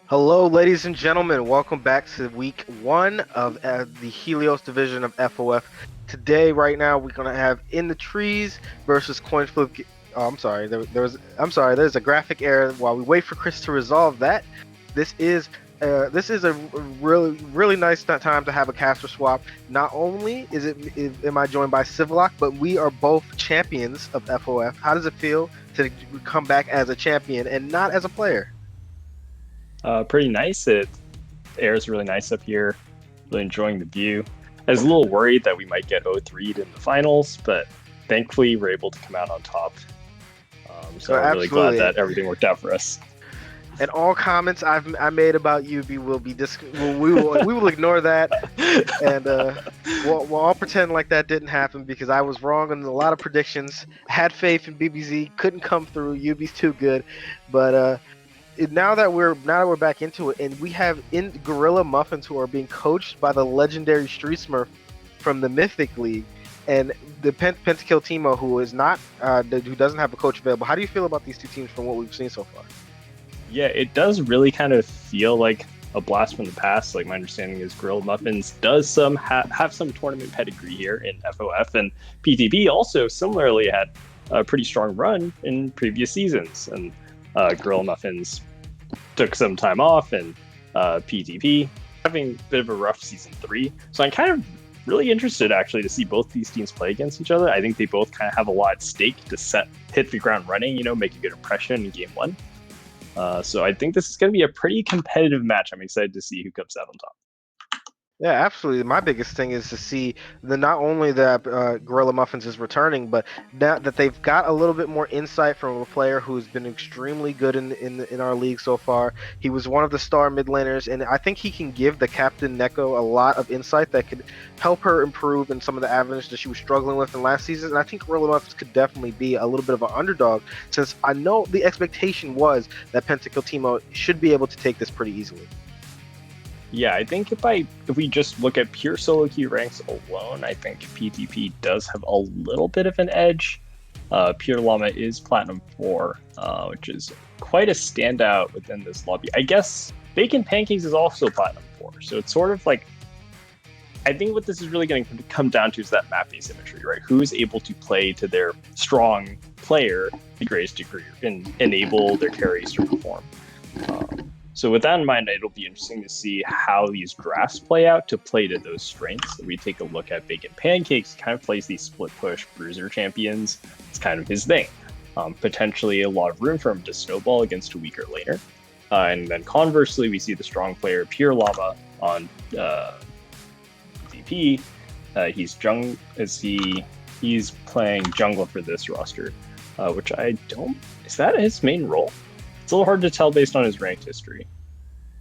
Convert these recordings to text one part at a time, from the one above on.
Hello, ladies and gentlemen. Welcome back to week one of the Helios division of FOF. Today, right now, we're gonna have In the Trees versus Coin Flip. Oh, I'm sorry. I'm sorry. There's a graphic error. While we wait for Chris to resolve that, this is a really nice time to have a caster swap. Not only am I joined by Civilock, but we are both champions of FOF. How does it feel to come back as a champion and not as a player? Pretty nice. It airs really nice up here. Really enjoying the view. I was a little worried that we might get 0-3'd in the finals, but thankfully we're able to come out on top. So I'm really glad that everything worked out for us. And all comments I made about UB will be we will ignore that, and we'll all pretend like that didn't happen because I was wrong on a lot of predictions. Had faith in BBZ, couldn't come through. UB's too good, but now that we're back into it, and we have in Gorilla Muffins who are being coached by the legendary Street Smurf from the Mythic League, and the Pentakill Timo who is not who doesn't have a coach available. How do you feel about these two teams from what we've seen so far? Yeah, it does really kind of feel like a blast from the past. Like my understanding is Grill Muffins does have some tournament pedigree here in FOF, and PTP also similarly had a pretty strong run in previous seasons. And Grill Muffins took some time off, and PTP having a bit of a rough season 3. So I'm kind of really interested actually to see both these teams play against each other. I think they both kind of have a lot at stake to hit the ground running, make a good impression in game 1. So I think this is going to be a pretty competitive match. I'm excited to see who comes out on top. Yeah, absolutely. My biggest thing is to see not only that Gorilla Muffins is returning, but that they've got a little bit more insight from a player who's been extremely good in our league so far. He was one of the star mid laners, and I think he can give the Captain Neko a lot of insight that could help her improve in some of the avenues that she was struggling with in last season. And I think Gorilla Muffins could definitely be a little bit of an underdog, since I know the expectation was that Pentakill Timo should be able to take this pretty easily. Yeah, I think if we just look at pure solo queue ranks alone, I think PTP does have a little bit of an edge. Pure Llama is Platinum 4, which is quite a standout within this lobby. I guess Bacon Pancakes is also Platinum 4, so it's sort of like, I think what this is really going to come down to is that map asymmetry, right? Who's able to play to their strong player the greatest degree and enable their carries to perform. So with that in mind, it'll be interesting to see how these drafts play out to play to those strengths. We take a look at Bacon Pancakes, kind of plays these split push bruiser champions. It's kind of his thing. Potentially a lot of room for him to snowball against a weaker laner. And then conversely, we see the strong player Pure Llama on DP. He's playing jungler for this roster, which is that his main role? It's a little hard to tell based on his ranked history.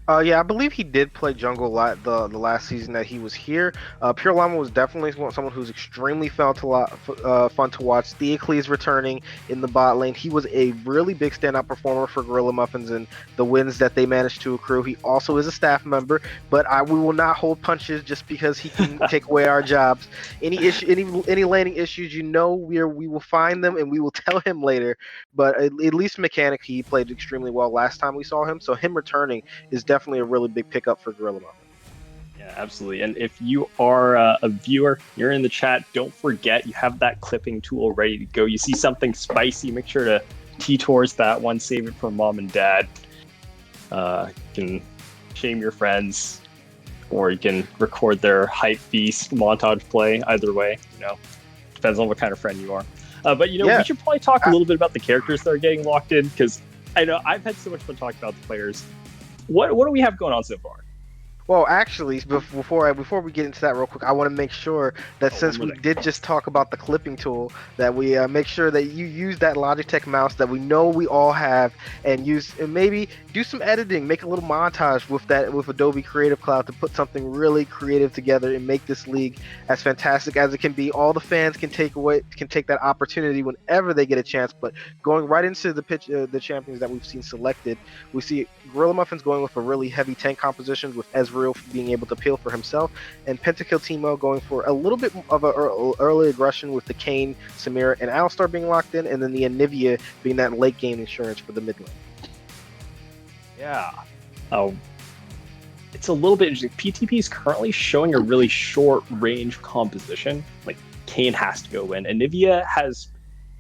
Yeah, I believe he did play jungle the last season that he was here. Pure Llama was definitely someone who's extremely fun to watch. Theocles returning in the bot lane. He was a really big standout performer for Gorilla Muffins and the wins that they managed to accrue. He also is a staff member, but we will not hold punches just because he can take away our jobs. Any laning issues, we will find them and we will tell him later. But at least mechanically, he played extremely well last time we saw him. So him returning is definitely a really big pickup for Gorilla Muffin. Yeah, absolutely. And if you are a viewer, you're in the chat, don't forget you have that clipping tool ready to go. You see something spicy, make sure to tee towards that one, save it for mom and dad. You can shame your friends, or you can record their hype beast montage play. Either way, depends on what kind of friend you are. But we should probably talk a little bit about the characters that are getting locked in, because I know I've had so much fun talking about the players. What do we have going on so far? Well, actually, before we get into that real quick, I want to make sure that since we did just talk about the clipping tool, that we make sure that you use that Logitech mouse that we know we all have, and maybe do some editing, make a little montage with Adobe Creative Cloud to put something really creative together and make this league as fantastic as it can be. All the fans can take that opportunity whenever they get a chance. But going right into the champions that we've seen selected, we see Gorilla Muffins going with a really heavy tank composition with Ezreal being able to peel for himself, and Pentakill Timo going for a little bit of an early aggression with the Kayn, Samira, and Alistar being locked in, and then the Anivia being that late game insurance for the mid lane. Yeah. Uh, it's a little bit interesting. PTP is currently showing a really short range composition. Like Kane has to go in. Anivia has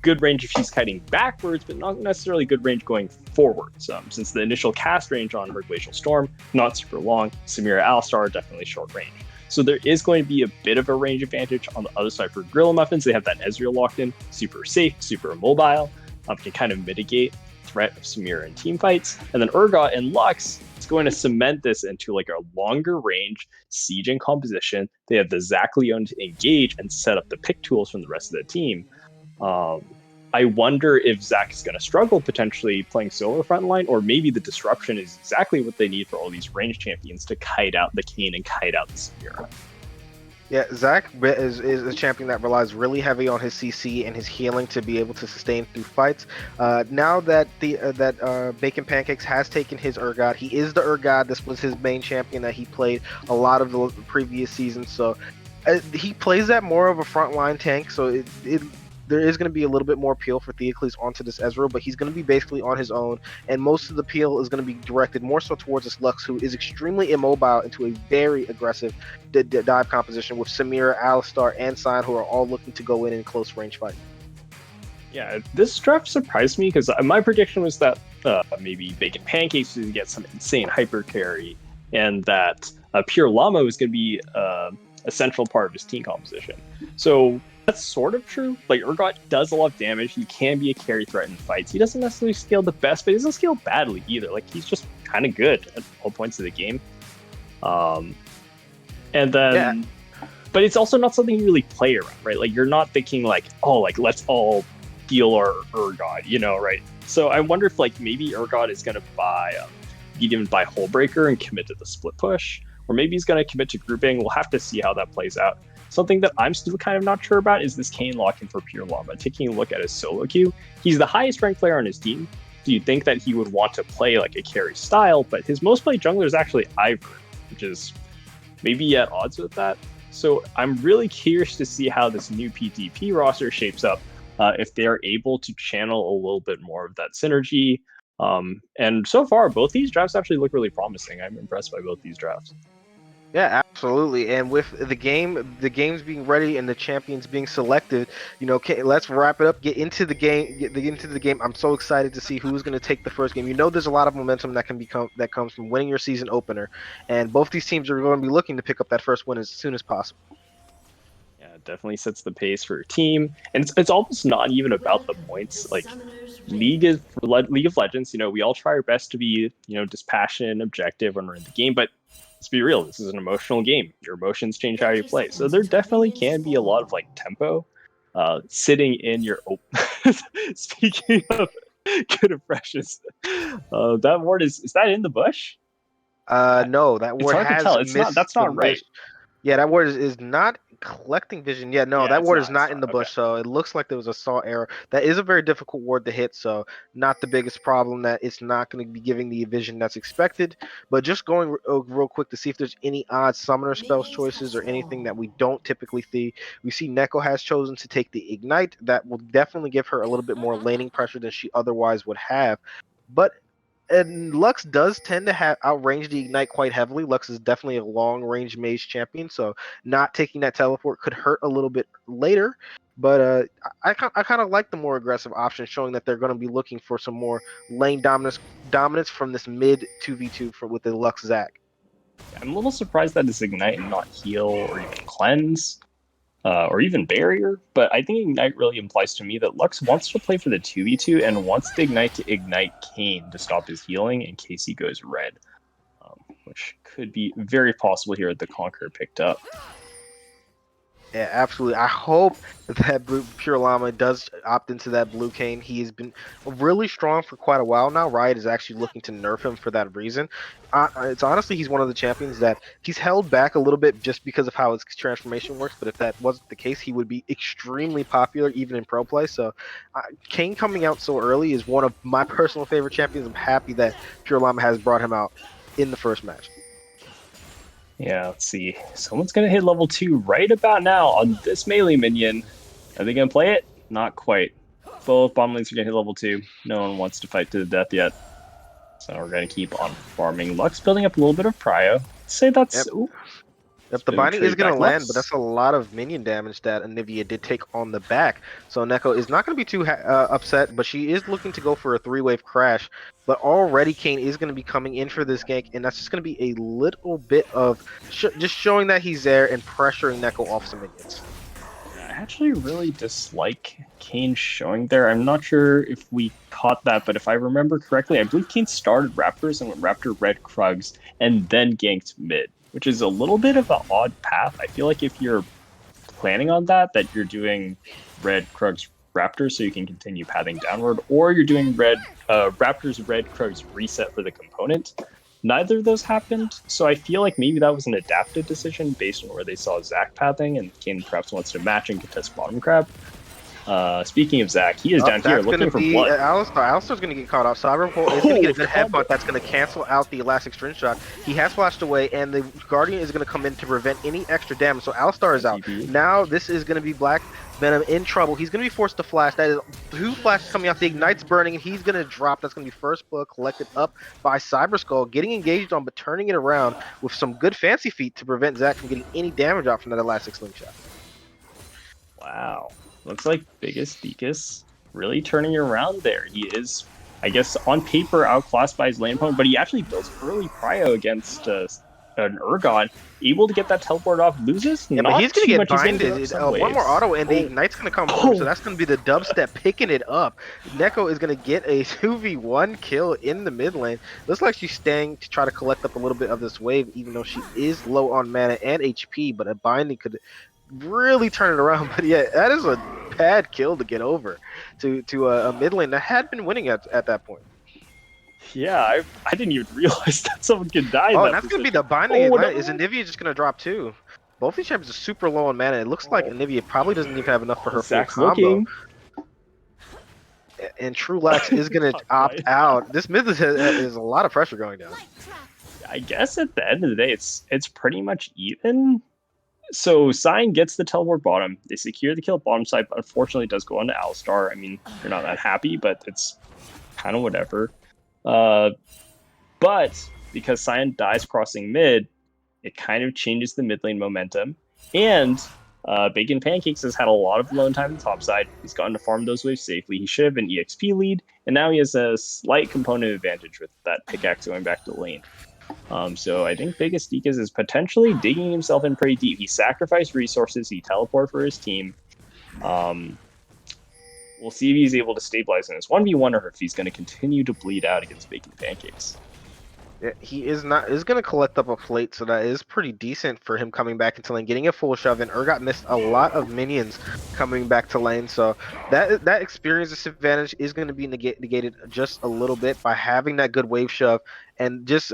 good range if she's kiting backwards, but not necessarily good range going forwards. Since the initial cast range on her Glacial Storm, not super long, Samira Alistar definitely short range. So there is going to be a bit of a range advantage on the other side for Gorilla Muffins. They have that Ezreal locked in, super safe, super immobile, can kind of mitigate threat of Samira in team fights. And then Urgot and Lux, it's going to cement this into like a longer range sieging composition. They have the Zac Leon to engage and set up the pick tools from the rest of the team. I wonder if Zac is going to struggle potentially playing solo frontline, or maybe the disruption is exactly what they need for all these range champions to kite out the Kayn and kite out the Samira. Yeah, Zac is a champion that relies really heavy on his CC and his healing to be able to sustain through fights. Now that Bacon Pancakes has taken his Urgot, he is the Urgot. This was his main champion that he played a lot of the previous seasons. So he plays that more of a frontline tank. So there is going to be a little bit more appeal for Theocles onto this Ezreal, but he's going to be basically on his own, and most of the appeal is going to be directed more so towards this Lux, who is extremely immobile into a very aggressive dive composition with Samira, Alistar, and Sion, who are all looking to go in close range fight. Yeah, this draft surprised me because my prediction was that maybe Bacon Pancakes would get some insane hyper carry, and that Pure Llama was going to be a central part of his team composition. So that's sort of true. Like, Urgot does a lot of damage. He can be a carry threat in fights. He doesn't necessarily scale the best, but he doesn't scale badly either. Like, he's just kind of good at all points of the game. And then, but it's also not something you really play around, right? Like, you're not thinking like, oh, like, let's all heal our Urgot, you know, right? So I wonder if like maybe Urgot is going to buy, even buy Hullbreaker and commit to the split push, or maybe he's going to commit to grouping. We'll have to see how that plays out. Something that I'm still kind of not sure about is this Kayn lock-in for Pure Llama. Taking a look at his solo queue, he's the highest ranked player on his team. So you'd think that he would want to play like a carry style, but his most played jungler is actually Ivern, which is maybe at odds with that. So I'm really curious to see how this new PTP roster shapes up, if they're able to channel a little bit more of that synergy. And so far, both these drafts actually look really promising. I'm impressed by both these drafts. Yeah, absolutely. And with the games being ready and the champions being selected, you know, let's wrap it up. Get into the game. I'm so excited to see who's going to take the first game. You know, there's a lot of momentum that comes from winning your season opener, and both these teams are going to be looking to pick up that first win as soon as possible. Yeah, it definitely sets the pace for your team, and it's almost not even about the points. Like League of Legends, you know, we all try our best to be, you know, dispassionate and objective when we're in the game, but let's be real, this is an emotional game. Your emotions change how you play. So there definitely can be a lot of like tempo sitting in your speaking of good impressions, that ward is that in the bush? No, that ward has missed That's not the right. bush. Yeah, that ward is not collecting vision. Yeah, no, that ward is not in the bush, so it looks like there was a saw error. That is a very difficult ward to hit, so not the biggest problem that it's not going to be giving the vision that's expected. But just going real quick to see if there's any odd summoner spells choices or anything that we don't typically see. We see Neko has chosen to take the Ignite. That will definitely give her a little bit more laning pressure than she otherwise would have. But and Lux does tend to have outrange the Ignite quite heavily. Lux is definitely a long range mage champion, so not taking that teleport could hurt a little bit later. But I kind of like the more aggressive option, showing that they're going to be looking for some more lane dominance from this mid 2v2 with the Lux Zac. I'm a little surprised that it's Ignite and not Heal or even Cleanse. Or even Barrier, but I think Ignite really implies to me that Lux wants to play for the 2v2 and wants to ignite Kayn to stop his healing in case he goes red, which could be very possible here at the Conqueror picked up. Yeah, absolutely. I hope that Pure Llama does opt into that blue Kayn. He has been really strong for quite a while now. Riot is actually looking to nerf him for that reason. It's honestly, he's one of the champions that he's held back a little bit just because of how his transformation works. But if that wasn't the case, he would be extremely popular even in pro play. So Kayn coming out so early is one of my personal favorite champions. I'm happy that Pure Llama has brought him out in the first match. Yeah, let's see. Someone's going to hit level 2 right about now on this melee minion. Are they going to play it? Not quite. Both bottom lanes are going to hit level 2. No one wants to fight to the death yet. So we're going to keep on farming Lux, building up a little bit of prio. Say that's... Yep. Ooh, Yep, the binding is going to land, but Lux. that's a lot of minion damage that Anivia did take on the back. So Neko is not going to be too upset, but she is looking to go for a 3-wave crash. But already Kane is going to be coming in for this gank, and that's just going to be a little bit of just showing that he's there and pressuring Neko off some minions. I actually really dislike Kane showing there. I'm not sure if we caught that, but if I remember correctly, I believe Kane started Raptors and went Raptor Red Krugs and then ganked mid, which is a little bit of an odd path. I feel like if you're planning on that you're doing Red Krugs Raptors so you can continue pathing downward, or you're doing Raptors Red Krugs reset for the component. Neither of those happened, so I feel like maybe that was an adapted decision based on where they saw Zach pathing, and Kane perhaps wants to match and contest bottom crab. Speaking of Zach, he is down here looking for blood. Alistar's going to get caught off. Cyberpole is going to get a good headbutt that's going to cancel out the Elastic String Shot. He has flashed away, and the Guardian is going to come in to prevent any extra damage. So Alistar is out. PTP. Now this is going to be Black Venom in trouble. He's going to be forced to flash. That is 2 flashes coming out. The Ignite's burning, and he's going to drop. That's going to be first blood collected up by Cyberskull, getting engaged on, but turning it around with some good fancy feet to prevent Zach from getting any damage out from that Elastic Slingshot. Wow. Looks like Biggest Deakus really turning around there. He is, I guess, on paper outclassed by his lane opponent, but he actually builds early prio against an Urgon, able to get that teleport off, loses. Yeah, but he's going to get binded. One more auto, and the Ignite's going to come through, so that's going to be the dubstep picking it up. Neko is going to get a 2v1 kill in the mid lane. Looks like she's staying to try to collect up a little bit of this wave, even though she is low on mana and HP, but a binding could really turn it around. But yeah, that is a bad kill to get over to a mid lane that had been winning at that point. Yeah, I didn't even realize that someone could die. Oh, and that's going to be the binding. No. Is Anivia just going to drop too? Both these champions are super low on mana. It looks like Anivia probably doesn't even have enough for her full combo. Looking. And Trulax is going to opt out. This mid is a lot of pressure going down. I guess at the end of the day, it's pretty much even. So Sign gets the teleport bottom. They secure the kill bottom side, but unfortunately it does go on to Alistar. I mean, you're not that happy, but it's kind of whatever. But because Cyan dies crossing mid, it kind of changes the mid lane momentum. And Bacon Pancakes has had a lot of alone time on the top side. He's gotten to farm those waves safely. He should have an EXP lead, and now he has a slight component advantage with that pickaxe going back to the lane. So I think Biggest Deakus is potentially digging himself in pretty deep. He sacrificed resources, he teleported for his team. We'll see if he's able to stabilize in this 1v1 or if he's going to continue to bleed out against Bacon Pancakes. Yeah, he is not. Is going to collect up a plate, so that is pretty decent for him coming back into lane, getting a full shove. And Urgot missed a lot of minions coming back to lane, so that experience disadvantage is going to be negated just a little bit by having that good wave shove and just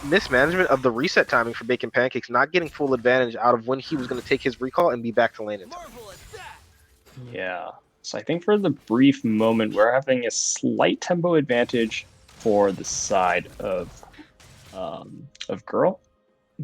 mismanagement of the reset timing for Bacon Pancakes, not getting full advantage out of when he was going to take his recall and be back to lane in time. Yeah. So I think for the brief moment, we're having a slight tempo advantage for the side of GURL,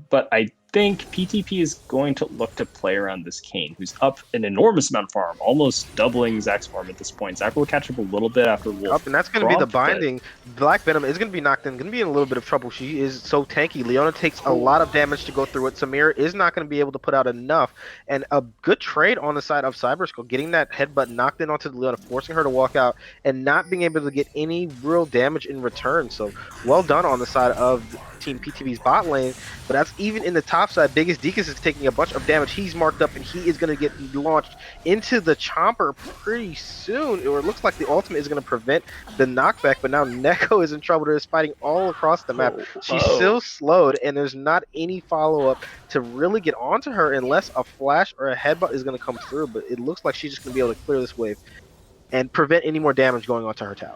but I think PTP is going to look to play around this Kane, who's up an enormous amount of farm, almost doubling Zach's farm at this point. Zach will catch up a little bit after Wolf. And that's going to be the binding. Black Venom is going to be knocked in, going to be in a little bit of trouble. She is so tanky. Leona takes a lot of damage to go through it. Samira is not going to be able to put out enough. And a good trade on the side of Cyberskull, getting that headbutt knocked in onto Leona, forcing her to walk out and not being able to get any real damage in return. So well done on the side of Team PTV's bot lane. But that's even in the top side. Biggest Deakus is taking a bunch of damage. He's marked up and he is going to get launched into the chomper pretty soon. Or it looks like the ultimate is going to prevent the knockback. But now Neko is in trouble. They're fighting all across the map. She's still slowed and there's not any follow-up to really get onto her unless a flash or a headbutt is going to come through. But it looks like she's just going to be able to clear this wave and prevent any more damage going onto her tower.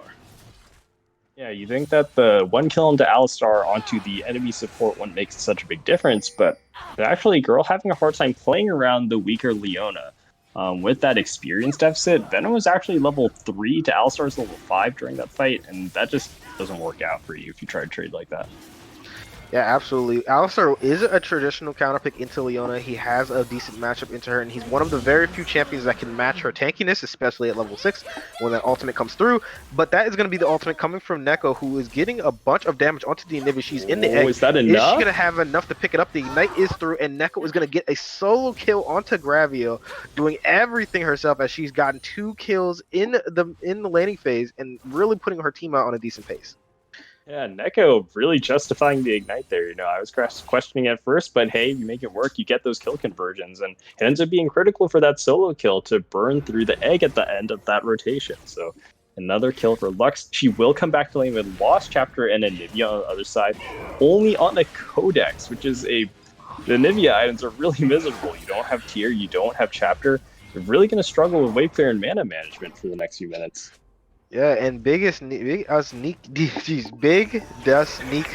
Yeah, you think that the one kill into Alistar onto the enemy support wouldn't make such a big difference, but actually GURL having a hard time playing around the weaker Leona. With that experience deficit, Venom was actually level 3 to Alistar's level 5 during that fight, and that just doesn't work out for you if you try to trade like that. Yeah, absolutely. Alistar is a traditional counterpick into Leona. He has a decent matchup into her, and he's one of the very few champions that can match her tankiness, especially at level 6 when that ultimate comes through. But that is going to be the ultimate coming from Neko, who is getting a bunch of damage onto the Anivia. She's in the Oh, egg. is that Is she going to enough? have enough to pick it up? The Ignite is through, and Neko is going to get a solo kill onto Gravio, doing everything herself as she's gotten 2 kills in the laning phase and really putting her team out on a decent pace. Yeah, Neko really justifying the ignite there. I was questioning at first, but hey, you make it work. You get those kill conversions, and it ends up being critical for that solo kill to burn through the egg at the end of that rotation. So another kill for Lux. She will come back to lane with Lost Chapter and Anivia on the other side, only on the Codex, which is the Anivia items are really miserable. You don't have tier, you don't have chapter. You're really going to struggle with wave clear and mana management for the next few minutes. Yeah, and big us Neek, geez, Big Dust Neek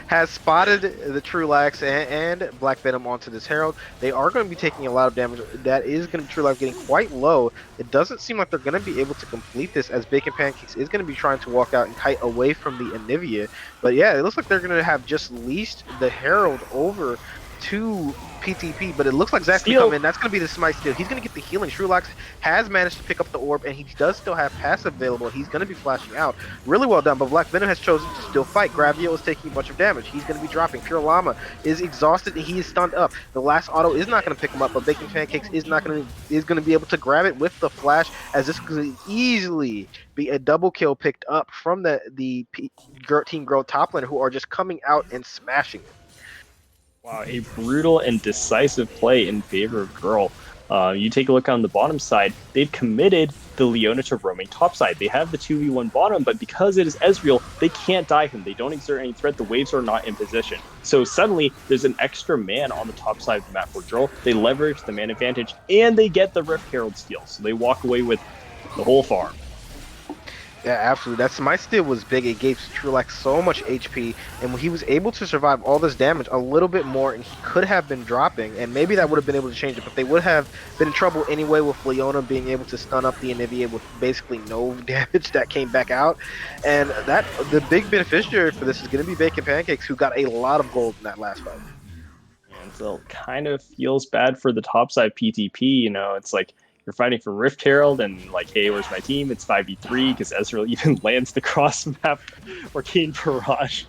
has spotted the True Lax and Black Venom onto this Herald. They are going to be taking a lot of damage. That is going to be True Lax getting quite low. It doesn't seem like they're going to be able to complete this, as Bacon Pancakes is going to be trying to walk out and kite away from the Anivia. But yeah, it looks like they're going to have just leased the Herald over to PTP, but it looks like Zach's Steal. come in. That's going to be the Smite steal. He's going to get the healing. Shrulax has managed to pick up the orb, and he does still have passive available. He's going to be flashing out. Really well done, but Black Venom has chosen to still fight. Gravio is taking a bunch of damage. He's going to be dropping. Pure Llama is exhausted, and he is stunned up. The last auto is not going to pick him up, but Bacon Pancakes is going to be able to grab it with the flash, as this could easily be a double kill picked up from the Team GURL top laner, who are just coming out and smashing it. Wow, a brutal and decisive play in favor of GURL. You take a look on the bottom side, they've committed the Leona to roaming topside. They have the 2v1 bottom, but because it is Ezreal, they can't die him. They don't exert any threat. The waves are not in position. So suddenly, there's an extra man on the top side of the map for GURL. They leverage the man advantage, and they get the Rift Herald steal. So they walk away with the whole farm. Yeah, absolutely. That Smite steal was big. It gave Trulax so much HP, and when he was able to survive all this damage a little bit more, and he could have been dropping, and maybe that would have been able to change it, but they would have been in trouble anyway with Leona being able to stun up the Anivia with basically no damage that came back out. And that the big beneficiary for this is going to be Bacon Pancakes, who got a lot of gold in that last fight. And so it kind of feels bad for the topside PTP. It's like you're fighting for Rift Herald and like, hey, where's my team? It's 5v3 because Ezreal even lands the cross map Arcane Barrage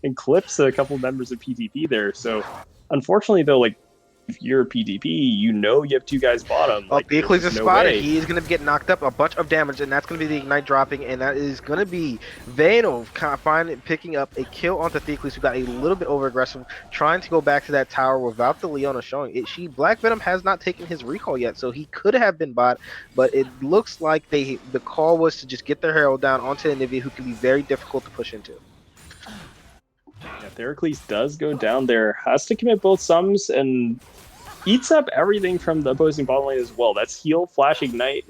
and clips a couple members of PTP there. So unfortunately, though, like if you're a PTP, you have two guys bottom. Oh, Like there's Beakley's just is no spotted. way. He is going to get knocked up a bunch of damage, and that's going to be the Ignite dropping, and that is going to be Vano picking up a kill onto Theocles, who got a little bit over aggressive, trying to go back to that tower without the Leona showing it. Black Venom has not taken his recall yet, so he could have been bot, but it looks like the call was to just get their Herald down onto Anivia, who can be very difficult to push into. Yeah, Theracles does go down there, has to commit both sums, and eats up everything from the opposing bottom lane as well. That's heal, flash, ignite,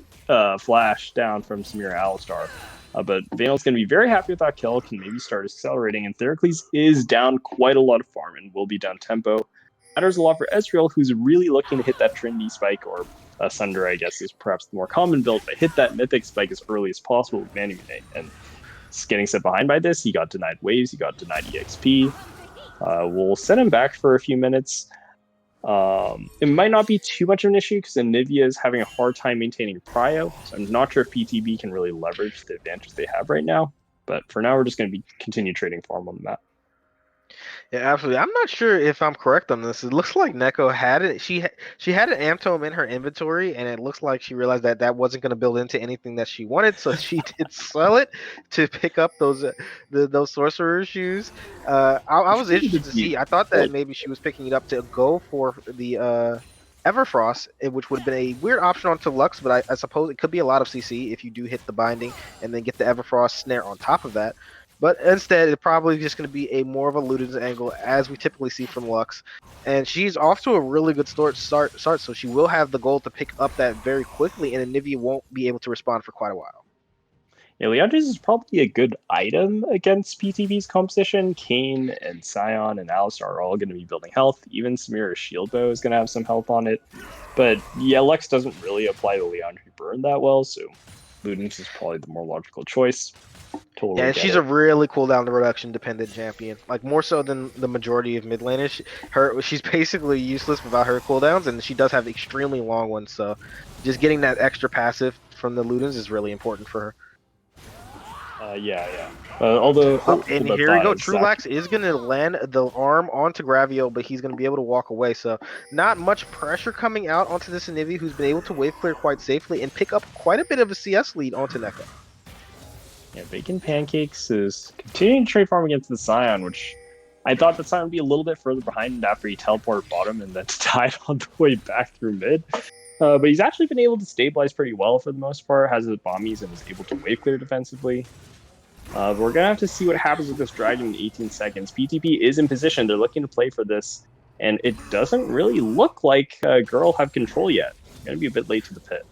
flash down from Samira Alistar. But Vanel's going to be very happy with that kill, can maybe start accelerating, and Theracles is down quite a lot of farm and will be down tempo. Matters a lot for Ezreal, who's really looking to hit that Trinity spike, or Sunder, I guess, is perhaps the more common build, but hit that Mythic spike as early as possible with Manuminate. And getting set behind by this, he got denied waves, he got denied EXP. We'll send him back for a few minutes. It might not be too much of an issue because Anivia is having a hard time maintaining prio, so I'm not sure if PTB can really leverage the advantage they have right now. But for now, we're just going to continue trading farm on the map. Yeah, absolutely. I'm not sure if I'm correct on this. It looks like Neko had it. She had an Amtome in her inventory, and it looks like she realized that that wasn't going to build into anything that she wanted, so she did sell it to pick up those those sorcerer shoes. I was interested to see. I thought that maybe she was picking it up to go for the Everfrost, which would have been a weird option onto Lux, but I suppose it could be a lot of CC if you do hit the binding and then get the Everfrost snare on top of that. But instead, it's probably just going to be a more of a Ludens angle, as we typically see from Lux. And she's off to a really good start, so she will have the goal to pick up that very quickly, and Anivia won't be able to respond for quite a while. Yeah, Leandris is probably a good item against PTB's composition. Kane and Sion and Alistar are all going to be building health. Even Samira's shield bow is going to have some health on it. But yeah, Lux doesn't really apply to Leandri Burn that well, so Ludens is probably the more logical choice. Totally Yeah, and get she's a it. really cooldown reduction dependent champion. Like more so than the majority of mid laners. She's basically useless without her cooldowns, and she does have extremely long ones. So just getting that extra passive from the Ludens is really important for her. Yeah. Although, Up and hold that here we thought, go. as Zach. Trulax is gonna land the arm onto Gravio, but he's gonna be able to walk away. So not much pressure coming out onto this Anivia, who's been able to wave clear quite safely and pick up quite a bit of a CS lead onto Neko. Yeah, Bacon Pancakes is continuing to trade farm against the Scion, which I thought the Scion would be a little bit further behind after he teleported bottom and then died on the way back through mid. But he's actually been able to stabilize pretty well for the most part, has his bombies and is able to wave clear defensively. But we're going to have to see what happens with this dragon in 18 seconds. PTP is in position. They're looking to play for this, and it doesn't really look like GURL have control yet. Going to be a bit late to the pit.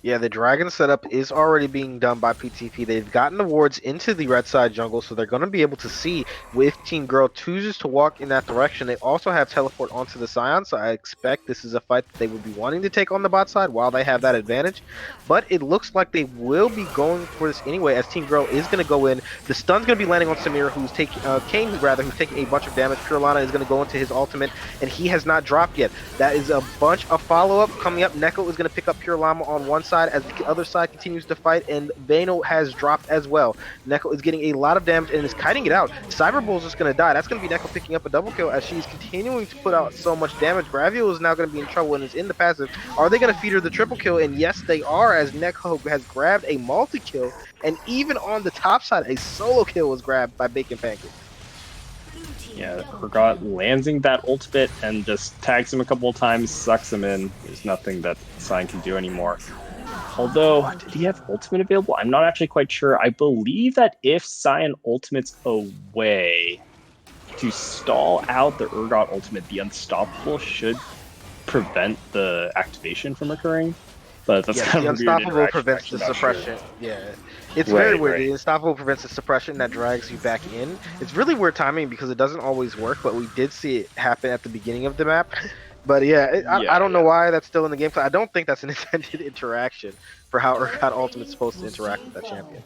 Yeah, the dragon setup is already being done by PTP. They've gotten the wards into the red side jungle, so they're going to be able to see if Team GURL chooses to walk in that direction. They also have teleport onto the Scion, so I expect this is a fight that they would be wanting to take on the bot side while they have that advantage. But it looks like they will be going for this anyway, as Team GURL is going to go in. The stun's going to be landing on Samira, who's taking Kane, who's taking a bunch of damage. Purelana is going to go into his ultimate, and he has not dropped yet. That is a bunch of follow-up coming up. Neko is going to pick up Purelana on one side as the other side continues to fight, and Vayno has dropped as well. Neko is getting a lot of damage and is kiting it out. Cyberbull's just going to die. That's going to be Neko picking up a double kill as she's continuing to put out so much damage. Gravio is now going to be in trouble and is in the passive. Are they going to feed her the triple kill? And yes, they are, as Neko has grabbed a multi-kill, and even on the top side, a solo kill was grabbed by Bacon Pancake. Yeah, Urgot landing that ultimate and just tags him a couple of times, sucks him in. There's nothing that Sign can do anymore. Although, did he have ultimate available? I'm not actually quite sure. I believe that if Cyan ultimates away to stall out the Urgot ultimate, the Unstoppable should prevent the activation from occurring. But that's kind the of a weird Unstoppable interaction. prevents the suppression. Sure. Yeah. It's very weird. The Unstoppable prevents the suppression that drags you back in. It's really weird timing because it doesn't always work, but we did see it happen at the beginning of the map. But I don't know why that's still in the game. I don't think that's an intended interaction for how Urgot Ultimate's supposed to interact with that champion.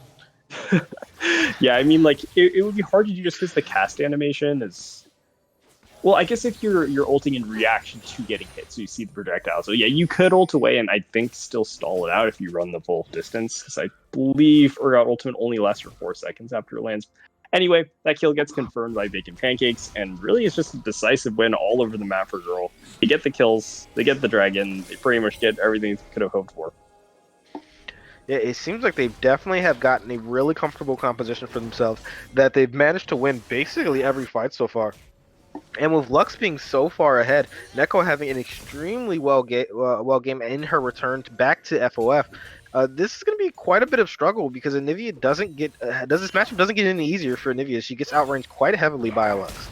Yeah, I mean, like, it would be hard to do just because the cast animation is... Well, I guess if you're ulting in reaction to getting hit, so you see the projectile. So yeah, you could ult away and I think still stall it out if you run the full distance, because I believe Urgot Ultimate only lasts for 4 seconds after it lands. Anyway, that kill gets confirmed by Bacon Pancakes, and really it's just a decisive win all over the map for GURL. They get the kills, they get the dragon, they pretty much get everything they could have hoped for. Yeah, it seems like they definitely have gotten a really comfortable composition for themselves, that they've managed to win basically every fight so far. And with Lux being so far ahead, Neko having an extremely well game in her return back to FOF, this is going to be quite a bit of struggle because Anivia doesn't get this matchup doesn't get any easier for Anivia. She gets outranged quite heavily by a Lux.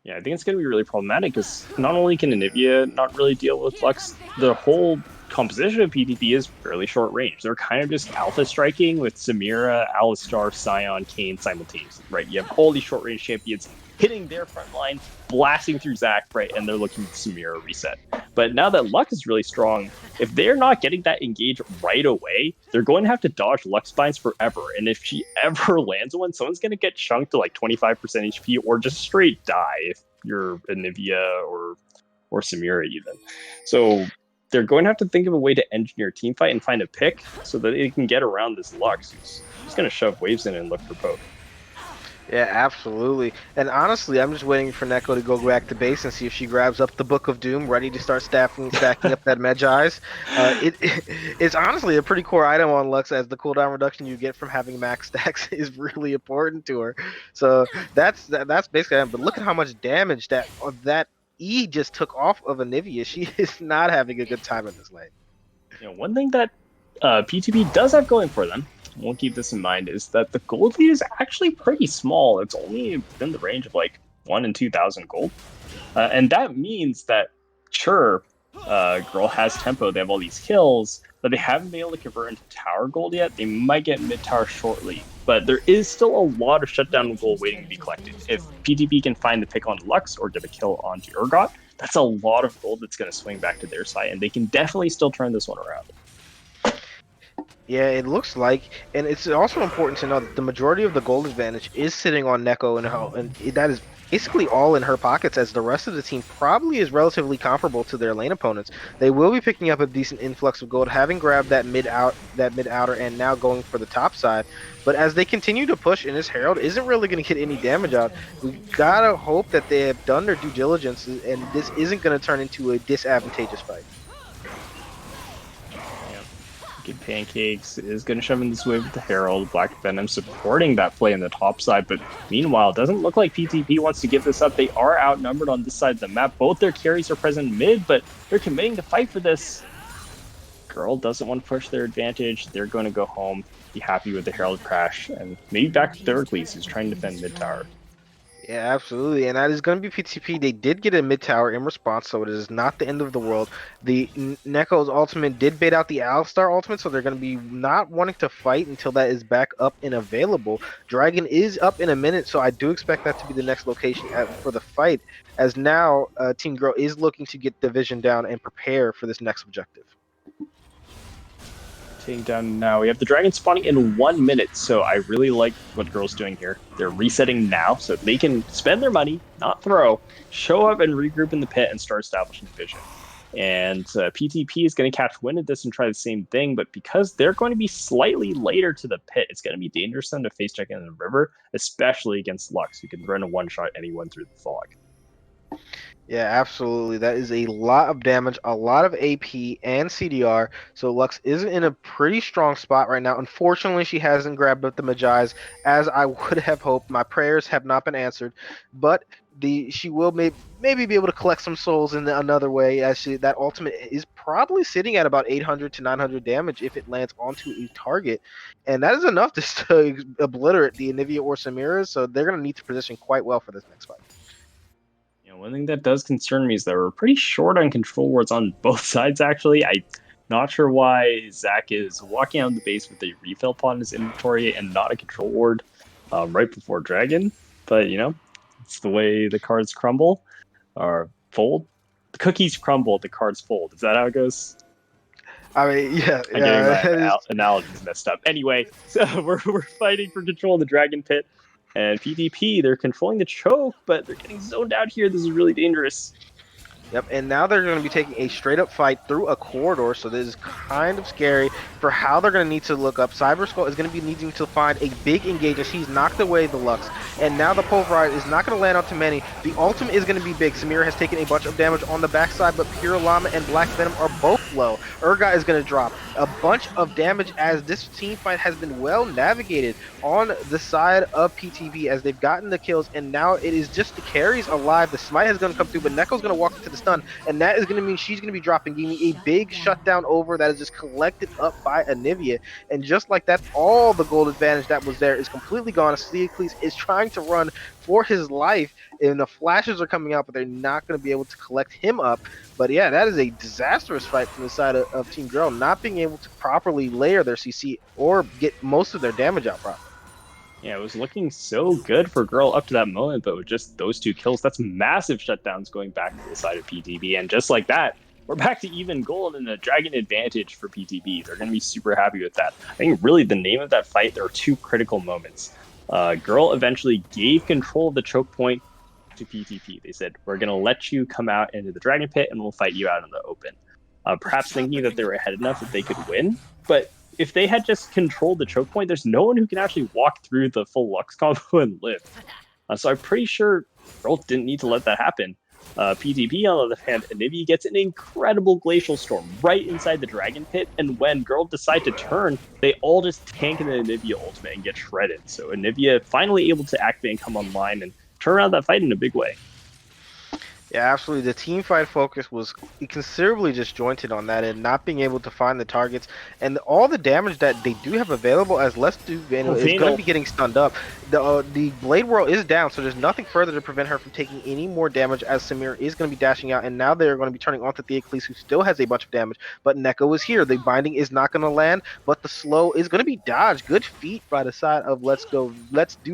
Yeah, I think it's going to be really problematic because not only can Anivia not really deal with Lux, the whole composition of PTP is fairly short range. They're kind of just alpha striking with Samira, Alistar, Scion, Kane simultaneously, right? You have all these short range champions hitting their front line, blasting through Zac, right? And they're looking at Samira reset. But now that Lux is really strong, if they're not getting that engage right away, they're going to have to dodge Lux binds forever. And if she ever lands one, someone's going to get chunked to like 25% HP or just straight die if you're Anivia or Samira even. So they're going to have to think of a way to engineer a team fight and find a pick so that they can get around this Lux who's just going to shove waves in and look for poke. Yeah, absolutely. And honestly, I'm just waiting for Neko to go back to base and see if she grabs up the Book of Doom, ready to start stacking up that Medjai's. It's honestly a pretty core item on Lux, as the cooldown reduction you get from having max stacks is really important to her. So that's basically it. But look at how much damage that E just took off of Anivia. She is not having a good time in this lane. You know, one thing that PTP does have going for them, we'll keep this in mind, is that the gold lead is actually pretty small. It's only within the range of like 1 and 2,000 gold. And that means that, sure, GURL has tempo, they have all these kills, but they haven't been able to convert into tower gold yet. They might get mid tower shortly, but there is still a lot of shutdown gold waiting to be collected. If PTP can find the pick on Lux or get a kill onto Urgot, that's a lot of gold that's going to swing back to their side, and they can definitely still turn this one around. Yeah, it looks like, and it's also important to know that the majority of the gold advantage is sitting on Neko and Ho, and that is basically all in her pockets, as the rest of the team probably is relatively comparable to their lane opponents. They will be picking up a decent influx of gold, having grabbed that mid outer, and now going for the top side. But as they continue to push, and this Herald isn't really going to get any damage out, we gotta hope that they have done their due diligence, and this isn't going to turn into a disadvantageous fight. Good Pancakes is going to shove in this wave with the Herald. Black Venom supporting that play on the top side, but meanwhile, it doesn't look like PTP wants to give this up. They are outnumbered on this side of the map. Both their carries are present mid, but they're committing to fight for this. GURL doesn't want to push their advantage. They're going to go home, be happy with the Herald crash, and maybe back to Thurgles, who's trying to defend mid tower. Yeah, absolutely. And that is going to be PTP. They did get a mid tower in response, so it is not the end of the world. The Neko's ultimate did bait out the Alistar ultimate, so they're going to be not wanting to fight until that is back up and available. Dragon is up in a minute, so I do expect that to be the next location for the fight, as now Team GURL is looking to get the vision down and prepare for this next objective. Taking down now. We have the dragon spawning in 1 minute, so I really like what GURL's doing here. They're resetting now, so they can spend their money, not throw, show up and regroup in the pit and start establishing vision. And PTP is going to catch wind of this and try the same thing, but because they're going to be slightly later to the pit, it's going to be dangerous for them to face check in the river, especially against Lux, who can run a one-shot anyone through the fog. Yeah, absolutely. That is a lot of damage, a lot of AP and CDR. So Lux is in a pretty strong spot right now. Unfortunately, she hasn't grabbed up the Magi's as I would have hoped. My prayers have not been answered, but she will maybe be able to collect some souls in another way, as that ultimate is probably sitting at about 800 to 900 damage if it lands onto a target, and that is enough to obliterate the Anivia or Samira. So they're going to need to position quite well for this next fight. One thing that does concern me is that we're pretty short on control wards on both sides, actually. I'm not sure why Zach is walking out of the base with a refill pod in his inventory and not a control ward right before Dragon. But, it's the way the cards crumble or fold. The cookies crumble, the cards fold. Is that how it goes? I mean, yeah. I'm getting my analogies messed up. Anyway, so we're fighting for control of the Dragon Pit. And PTP, they're controlling the choke, but they're getting zoned out here. This is really dangerous. Yep, and now they're going to be taking a straight-up fight through a corridor, so this is kind of scary for how they're going to need to look up. Cyber Skull is going to be needing to find a big engage as he's knocked away the Lux, and now the Pulverize is not going to land on too many. The ultimate is going to be big. Samira has taken a bunch of damage on the backside, but Pure Llama and Black Venom are both low. Urgot is going to drop a bunch of damage as this team fight has been well navigated on the side of PTV as they've gotten the kills, and now it is just the carries alive. The Smite is going to come through, but Neko's going to walk into the stun, and that is going to mean she's going to be dropping, giving me a big shutdown over that is just collected up by Anivia, and just like that, all the gold advantage that was there is completely gone. Helios is trying to run for his life, and the flashes are coming out, but they're not going to be able to collect him up. But yeah, that is a disastrous fight from the side of Team GURL, not being able to properly layer their CC or get most of their damage out properly. Yeah, it was looking so good for GURL up to that moment, but with just those 2 kills, that's massive shutdowns going back to the side of PTB. And just like that, we're back to even gold and a Dragon advantage for PTB. They're going to be super happy with that. I think really the name of that fight, there are 2 critical moments. GURL eventually gave control of the choke point to PTP. They said, we're going to let you come out into the Dragon Pit and we'll fight you out in the open. Perhaps thinking that they were ahead enough that they could win, but if they had just controlled the choke point, there's no one who can actually walk through the full Lux combo and live. So I'm pretty sure GURL didn't need to let that happen. PTP, on the other hand, Anivia gets an incredible Glacial Storm right inside the Dragon Pit, and when GURL decide to turn, they all just tank in the Anivia ultimate and get shredded. So Anivia finally able to activate and come online and turn around that fight in a big way. Yeah, absolutely. The team fight focus was considerably disjointed on that and not being able to find the targets. And all the damage that they do have available, as Let's Do Vano is going to be getting stunned up. The Blade Whirl is down, so there's nothing further to prevent her from taking any more damage as Samir is going to be dashing out. And now they're going to be turning on to Theocles, who still has a bunch of damage. But Neko is here. The binding is not going to land, but the slow is going to be dodged. Good feat by the side of Let's Do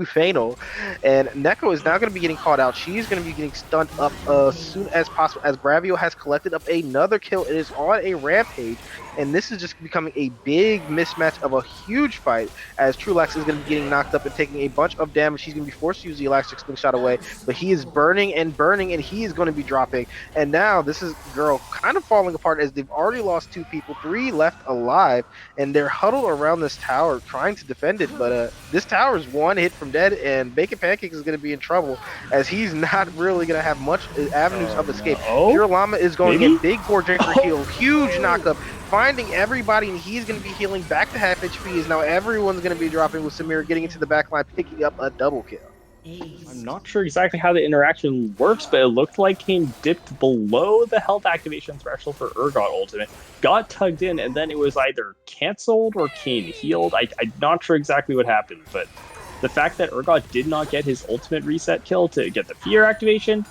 Vano. And Neko is now going to be getting caught out. She's going to be getting stunned up as soon as possible, as Bravio has collected up another kill. It is on a rampage, and this is just becoming a big mismatch of a huge fight, as Trulax is going to be getting knocked up and taking a bunch of damage. He's going to be forced to use the elastic slingshot away, but he is burning and burning, and he is going to be dropping. And now this is GURL kind of falling apart, as they've already lost 2 people, 3 left alive, and they're huddled around this tower trying to defend it. But this tower is 1 hit from dead, and Bacon Pancakes is going to be in trouble, as he's not really going to have much avenues of escape. Pure Llama is going to get big board drinker heal, huge knockup, finding everybody, and he's going to be healing back to half HP. Is now everyone's going to be dropping, with Samir getting into the backline, picking up a double kill. I'm not sure exactly how the interaction works, but it looked like Kane dipped below the health activation threshold for Urgot ultimate, got tugged in, and then it was either canceled or Kane healed. I'm not sure exactly what happened, but the fact that Urgot did not get his ultimate reset kill to get the fear activation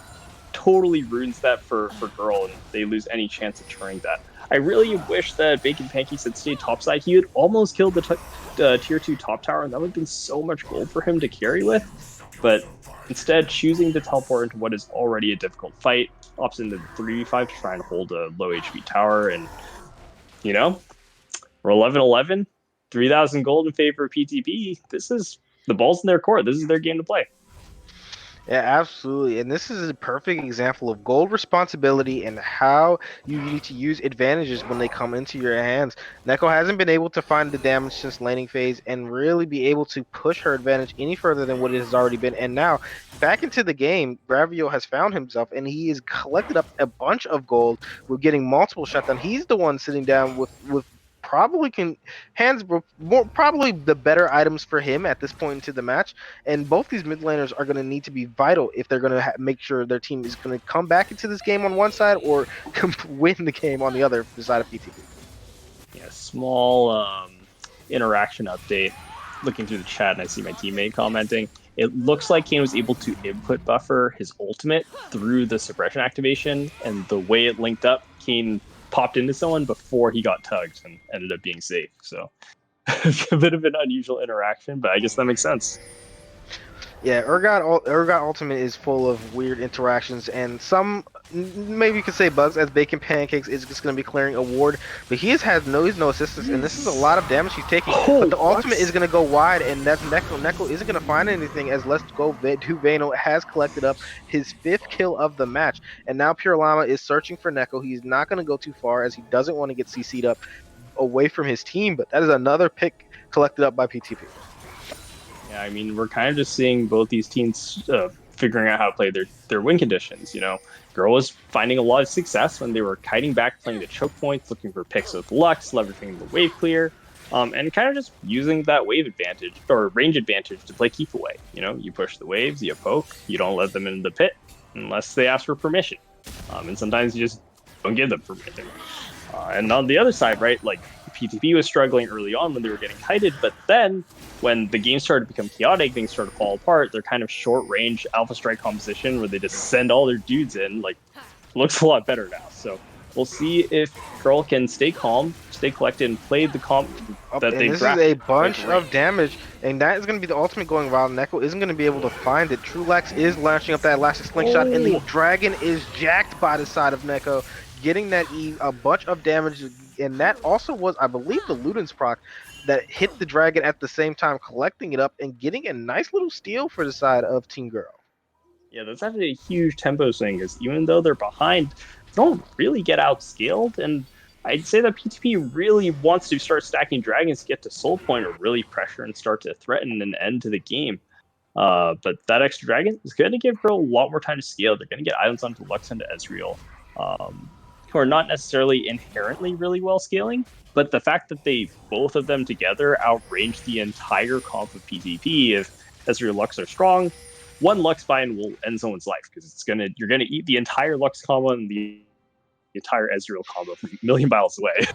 totally ruins that for GURL, and they lose any chance of turning that. I really wish that Bacon Pancakes had stayed topside. He would almost killed the tier 2 top tower, and that would have been so much gold for him to carry with. But instead, choosing to teleport into what is already a difficult fight, opts into the 3v5 to try and hold a low HP tower. And, you know, we're 11-11, 3,000 gold in favor of PTP. This is the ball's in their court. This is their game to play. Yeah, absolutely. And this is a perfect example of gold responsibility and how you need to use advantages when they come into your hands. Neko hasn't been able to find the damage since laning phase and really be able to push her advantage any further than what it has already been. And now, back into the game, Bravio has found himself, and he has collected up a bunch of gold with getting multiple shutdown. He's the one sitting down with probably probably the better items for him at this point into the match, and both these mid laners are going to need to be vital if they're going to make sure their team is going to come back into this game on one side or win the game on the other side of PTP. Yeah, small interaction update. Looking through the chat, and I see my teammate commenting. It looks like Kane was able to input buffer his ultimate through the suppression activation, and the way it linked up, Kane popped into someone before he got tugged and ended up being safe. So a bit of an unusual interaction, but I guess that makes sense. Yeah, Urgot Ultimate is full of weird interactions, and some, maybe you could say bugs, as Bacon Pancakes is just going to be clearing a ward, but he's no assistance, and this is a lot of damage he's taking. But the ultimate is going to go wide, and that's Neko. Neko isn't going to find anything, as Let's Go Vano has collected up his 5th kill of the match, and now Pure Llama is searching for Neko. He's not going to go too far, as he doesn't want to get CC'd up away from his team, but that is another pick collected up by PTP. Yeah, I mean, we're kind of just seeing both these teams figuring out how to play their win conditions. You know, GURL was finding a lot of success when they were kiting back, playing the choke points, looking for picks with Lux, leveraging the wave clear, and kind of just using that wave advantage or range advantage to play keep away. You know, you push the waves, you poke, you don't let them in the pit unless they ask for permission, and sometimes you just don't give them permission. And on the other side, right, like PTP was struggling early on when they were getting kited, but then when the game started to become chaotic, things started to fall apart. Their kind of short range Alpha Strike composition where they just send all their dudes in, like, looks a lot better now. So we'll see if GURL can stay calm, stay collected, and play the comp that they This is a bunch of damage, and that is going to be the ultimate going wild. Neko isn't going to be able to find it. Trulax is launching up that elastic slingshot, and the dragon is jacked by the side of Neko, getting that a bunch of damage, and that also was, I believe, the Luden's proc that hit the dragon at the same time, collecting it up and getting a nice little steal for the side of Team GURL. Yeah, that's actually a huge tempo swing, because even though they're behind, they don't really get outscaled, and I'd say that PTP really wants to start stacking dragons to get to soul point or really pressure and start to threaten an end to the game. But that extra dragon is going to give GURL a lot more time to scale. They're going to get items onto Lux and Ezreal, who are not necessarily inherently really well scaling, but the fact that both of them together outrange the entire comp of PTP, if Ezreal Lux are strong, one Lux buy-in will end someone's life, because you're gonna eat the entire Lux combo and the entire Ezreal combo from a million miles away.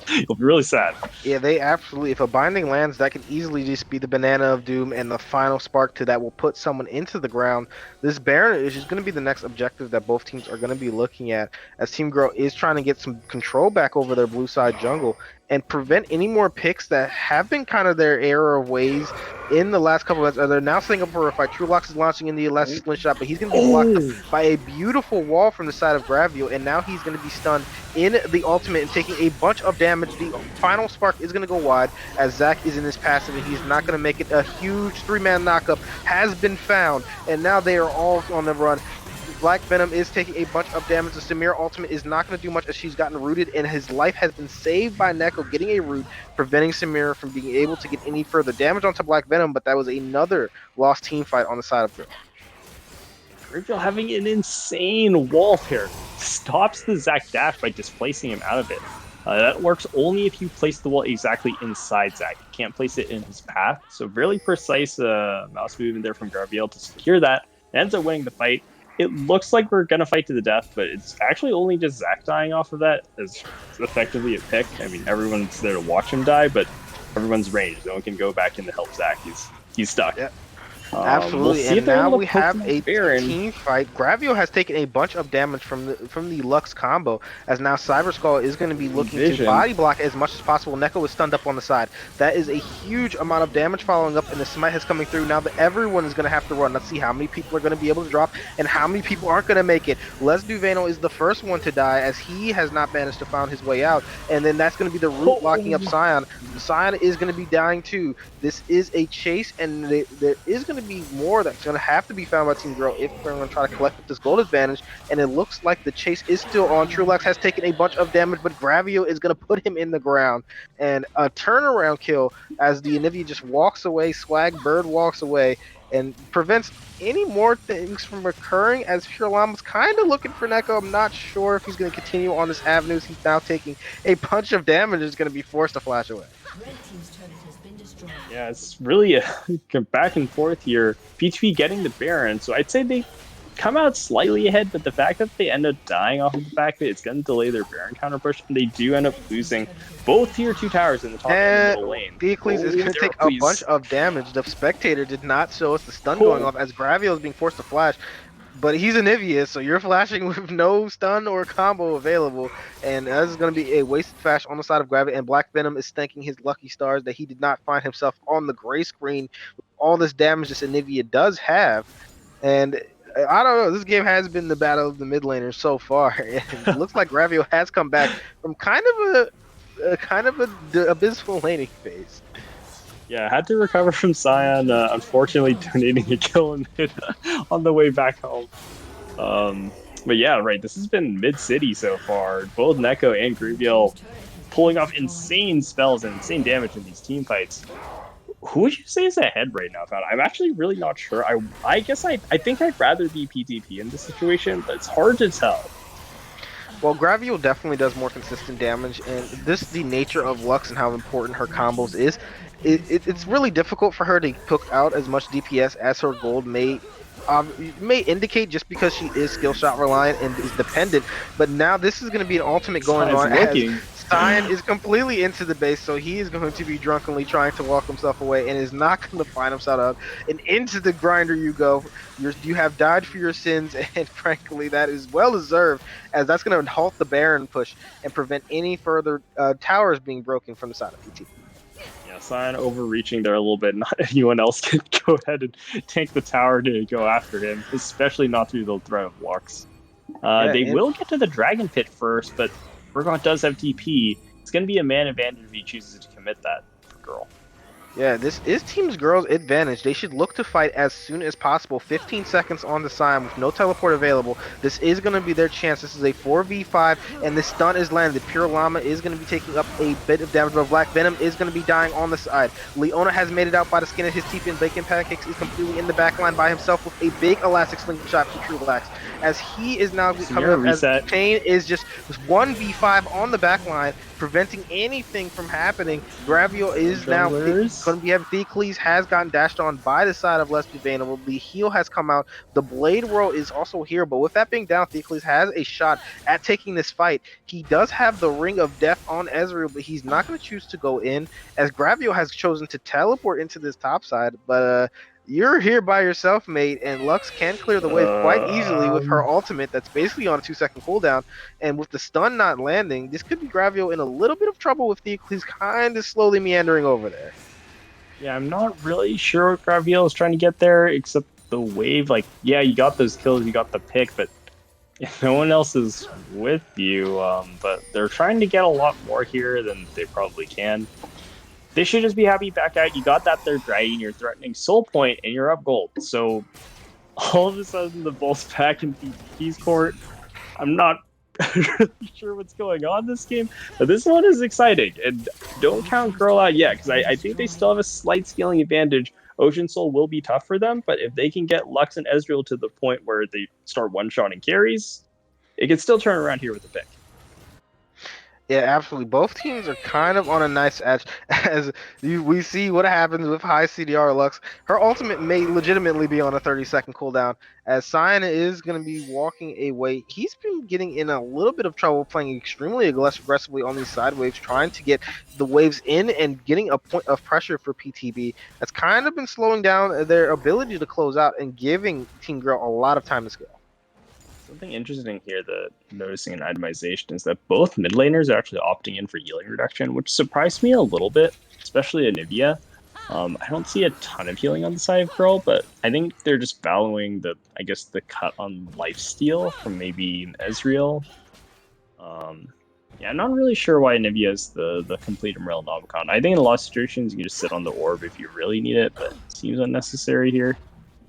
You'll be really sad. Yeah, they absolutely. If a binding lands, that can easily just be the banana of doom and the final spark to that will put someone into the ground. This Baron is just going to be the next objective that both teams are going to be looking at, as Team Girl is trying to get some control back over their blue side jungle and prevent any more picks that have been kind of their error of ways in the last couple of months. They're now setting up for a fight. Truelox is launching in the elastic slingshot, but he's going to be blocked up Oh, by a beautiful wall from the side of Gravio, and now he's going to be stunned in the ultimate and taking a bunch of damage. The final spark is going to go wide as Zach is in his passive and he's not going to make it. A huge 3-man knockup has been found, and now they are all on the run. Black Venom is taking a bunch of damage. The Samira ultimate is not going to do much as she's gotten rooted, and his life has been saved by Neko getting a root, preventing Samira from being able to get any further damage onto Black Venom, but that was another lost team fight on the side of Girl. Griffel having an insane wall pair stops the Zac dash by displacing him out of it. That works only if you place the wall exactly inside Zac. You can't place it in his path. So really precise mouse movement there from Garbiel to secure that. It ends up winning the fight. It looks like we're going to fight to the death, but it's actually only just Zac dying off of that as effectively a pick. I mean, everyone's there to watch him die, but everyone's ranged. No one can go back in to help Zac. He's stuck. Yep. Absolutely, we'll and now we have a Baron. team fight. Gravio has taken a bunch of damage from the Lux combo, as now Cyber Skull is going to be looking to body block as much as possible. Neko is stunned up on the side. That is a huge amount of damage following up, and the smite has coming through. Now that everyone is going to have to run. Let's see how many people are going to be able to drop and how many people aren't going to make it. Les Duveno is the first one to die, as he has not managed to find his way out, and then that's going to be the root locking up Sion. Sion is going to be dying too. This is a chase, and there is going to be more that's going to have to be found by Team Girl if we're going to try to collect this gold advantage, and it looks like the chase is still on. Truelox has taken a bunch of damage, but Gravio is going to put him in the ground, and a turnaround kill as the Anivia just walks away. Swag Bird walks away and prevents any more things from occurring, as Pure Llama's kind of looking for Neko. I'm not sure if he's going to continue on this avenue. He's now taking a bunch of damage, is going to be forced to flash away. Yeah, it's really a back and forth here. PTP getting the Baron, so I'd say they come out slightly ahead, but the fact that they end up dying off of the fact that it's going to delay their Baron counter push, and they do end up losing both tier 2 towers in the top and middle lane. Theocles is going to take a bunch of damage. The spectator did not show us the stun going off as Gravio is being forced to flash. But he's Anivia, so you're flashing with no stun or combo available, and this is going to be a wasted flash on the side of Gravity, and Black Venom is thanking his lucky stars that he did not find himself on the gray screen with all this damage this Anivia does have. And I don't know, this game has been the battle of the mid laners so far, and it looks like Gravio has come back from kind of a abysmal laning phase. Yeah, had to recover from Sion, unfortunately donating a kill in mid on the way back home. But yeah, right, this has been mid-city so far. Both Neko and Grubiel pulling off insane spells and insane damage in these team fights. Who would you say is ahead right now, Fat? I'm actually really not sure. I guess I think I'd rather be PTP in this situation, but it's hard to tell. Well, Gravio definitely does more consistent damage, and the nature of Lux and how important her combos is. It's really difficult for her to cook out as much DPS as her gold may indicate, just because she is skill shot reliant and is dependent. But now this is going to be an ultimate going on as Sion is completely into the base, so he is going to be drunkenly trying to walk himself away and is not going to find himself up. And into the grinder you go. You have died for your sins, and frankly that is well deserved, as that's going to halt the Baron push and prevent any further towers being broken from the side of PT. Sion overreaching there a little bit. Not anyone else can go ahead and tank the tower to go after him, especially not through the threat of Lux. They will get to the Dragon Pit first, but Burgon does have TP. It's going to be a man advantage if he chooses to commit that for Girl. Yeah, this is Team Girl's advantage. They should look to fight as soon as possible. 15 seconds on the Sion with no teleport available. This is going to be their chance. This is a 4v5, and the stun is landed. Pure Llama is going to be taking up a bit of damage, but Black Venom is going to be dying on the side. Leona has made it out by the skin of his teeth, and Bacon Pancakes is completely in the back line by himself with a big elastic slingshot for Truelox, as he is now coming up as Chain is just 1v5 on the back line, preventing anything from happening. Gravio is now going to be having Theocles has gotten dashed on by the side of Less Duvanable. The heal has come out. The Blade Whirl is also here, but with that being down, Theocles has a shot at taking this fight. He does have the Ring of Death on Ezreal, but he's not going to choose to go in, as Gravio has chosen to teleport into this top side. But you're here by yourself, mate, and Lux can clear the wave quite easily with her ultimate that's basically on a 2-second cooldown. And with the stun not landing, this could be Gravio in a little bit of trouble with Theocles kind of slowly meandering over there. Yeah, I'm not really sure what Graviel is trying to get there, except the wave. Like, yeah, you got those kills, you got the pick, but no one else is with you. But they're trying to get a lot more here than they probably can. They should just be happy back out. You got that third dragon, you're threatening Soul Point, and you're up gold. So all of a sudden, the ball's back in PTP's court. I'm not really sure what's going on this game, but this one is exciting. And don't count GURL out yet, because I think they still have a slight scaling advantage. Ocean Soul will be tough for them, but if they can get Lux and Ezreal to the point where they start one-shotting carries, it can still turn around here with a pick. Yeah, absolutely. Both teams are kind of on a nice edge as we see what happens with high CDR Lux. Her ultimate may legitimately be on a 30-second cooldown, as Cyan is going to be walking away. He's been getting in a little bit of trouble playing extremely aggressively on these side waves, trying to get the waves in and getting a point of pressure for PTB. That's kind of been slowing down their ability to close out and giving Team GURL a lot of time to scale. Something interesting here that noticing in itemization is that both mid laners are actually opting in for healing reduction, which surprised me a little bit, especially Anivia. I don't see a ton of healing on the side of GURL, but I think they're just valuing the cut on lifesteal from maybe Ezreal. Yeah, I'm not really sure why Anivia is the complete Emerald Nomicon. I think in a lot of situations you can just sit on the orb if you really need it, but it seems unnecessary here.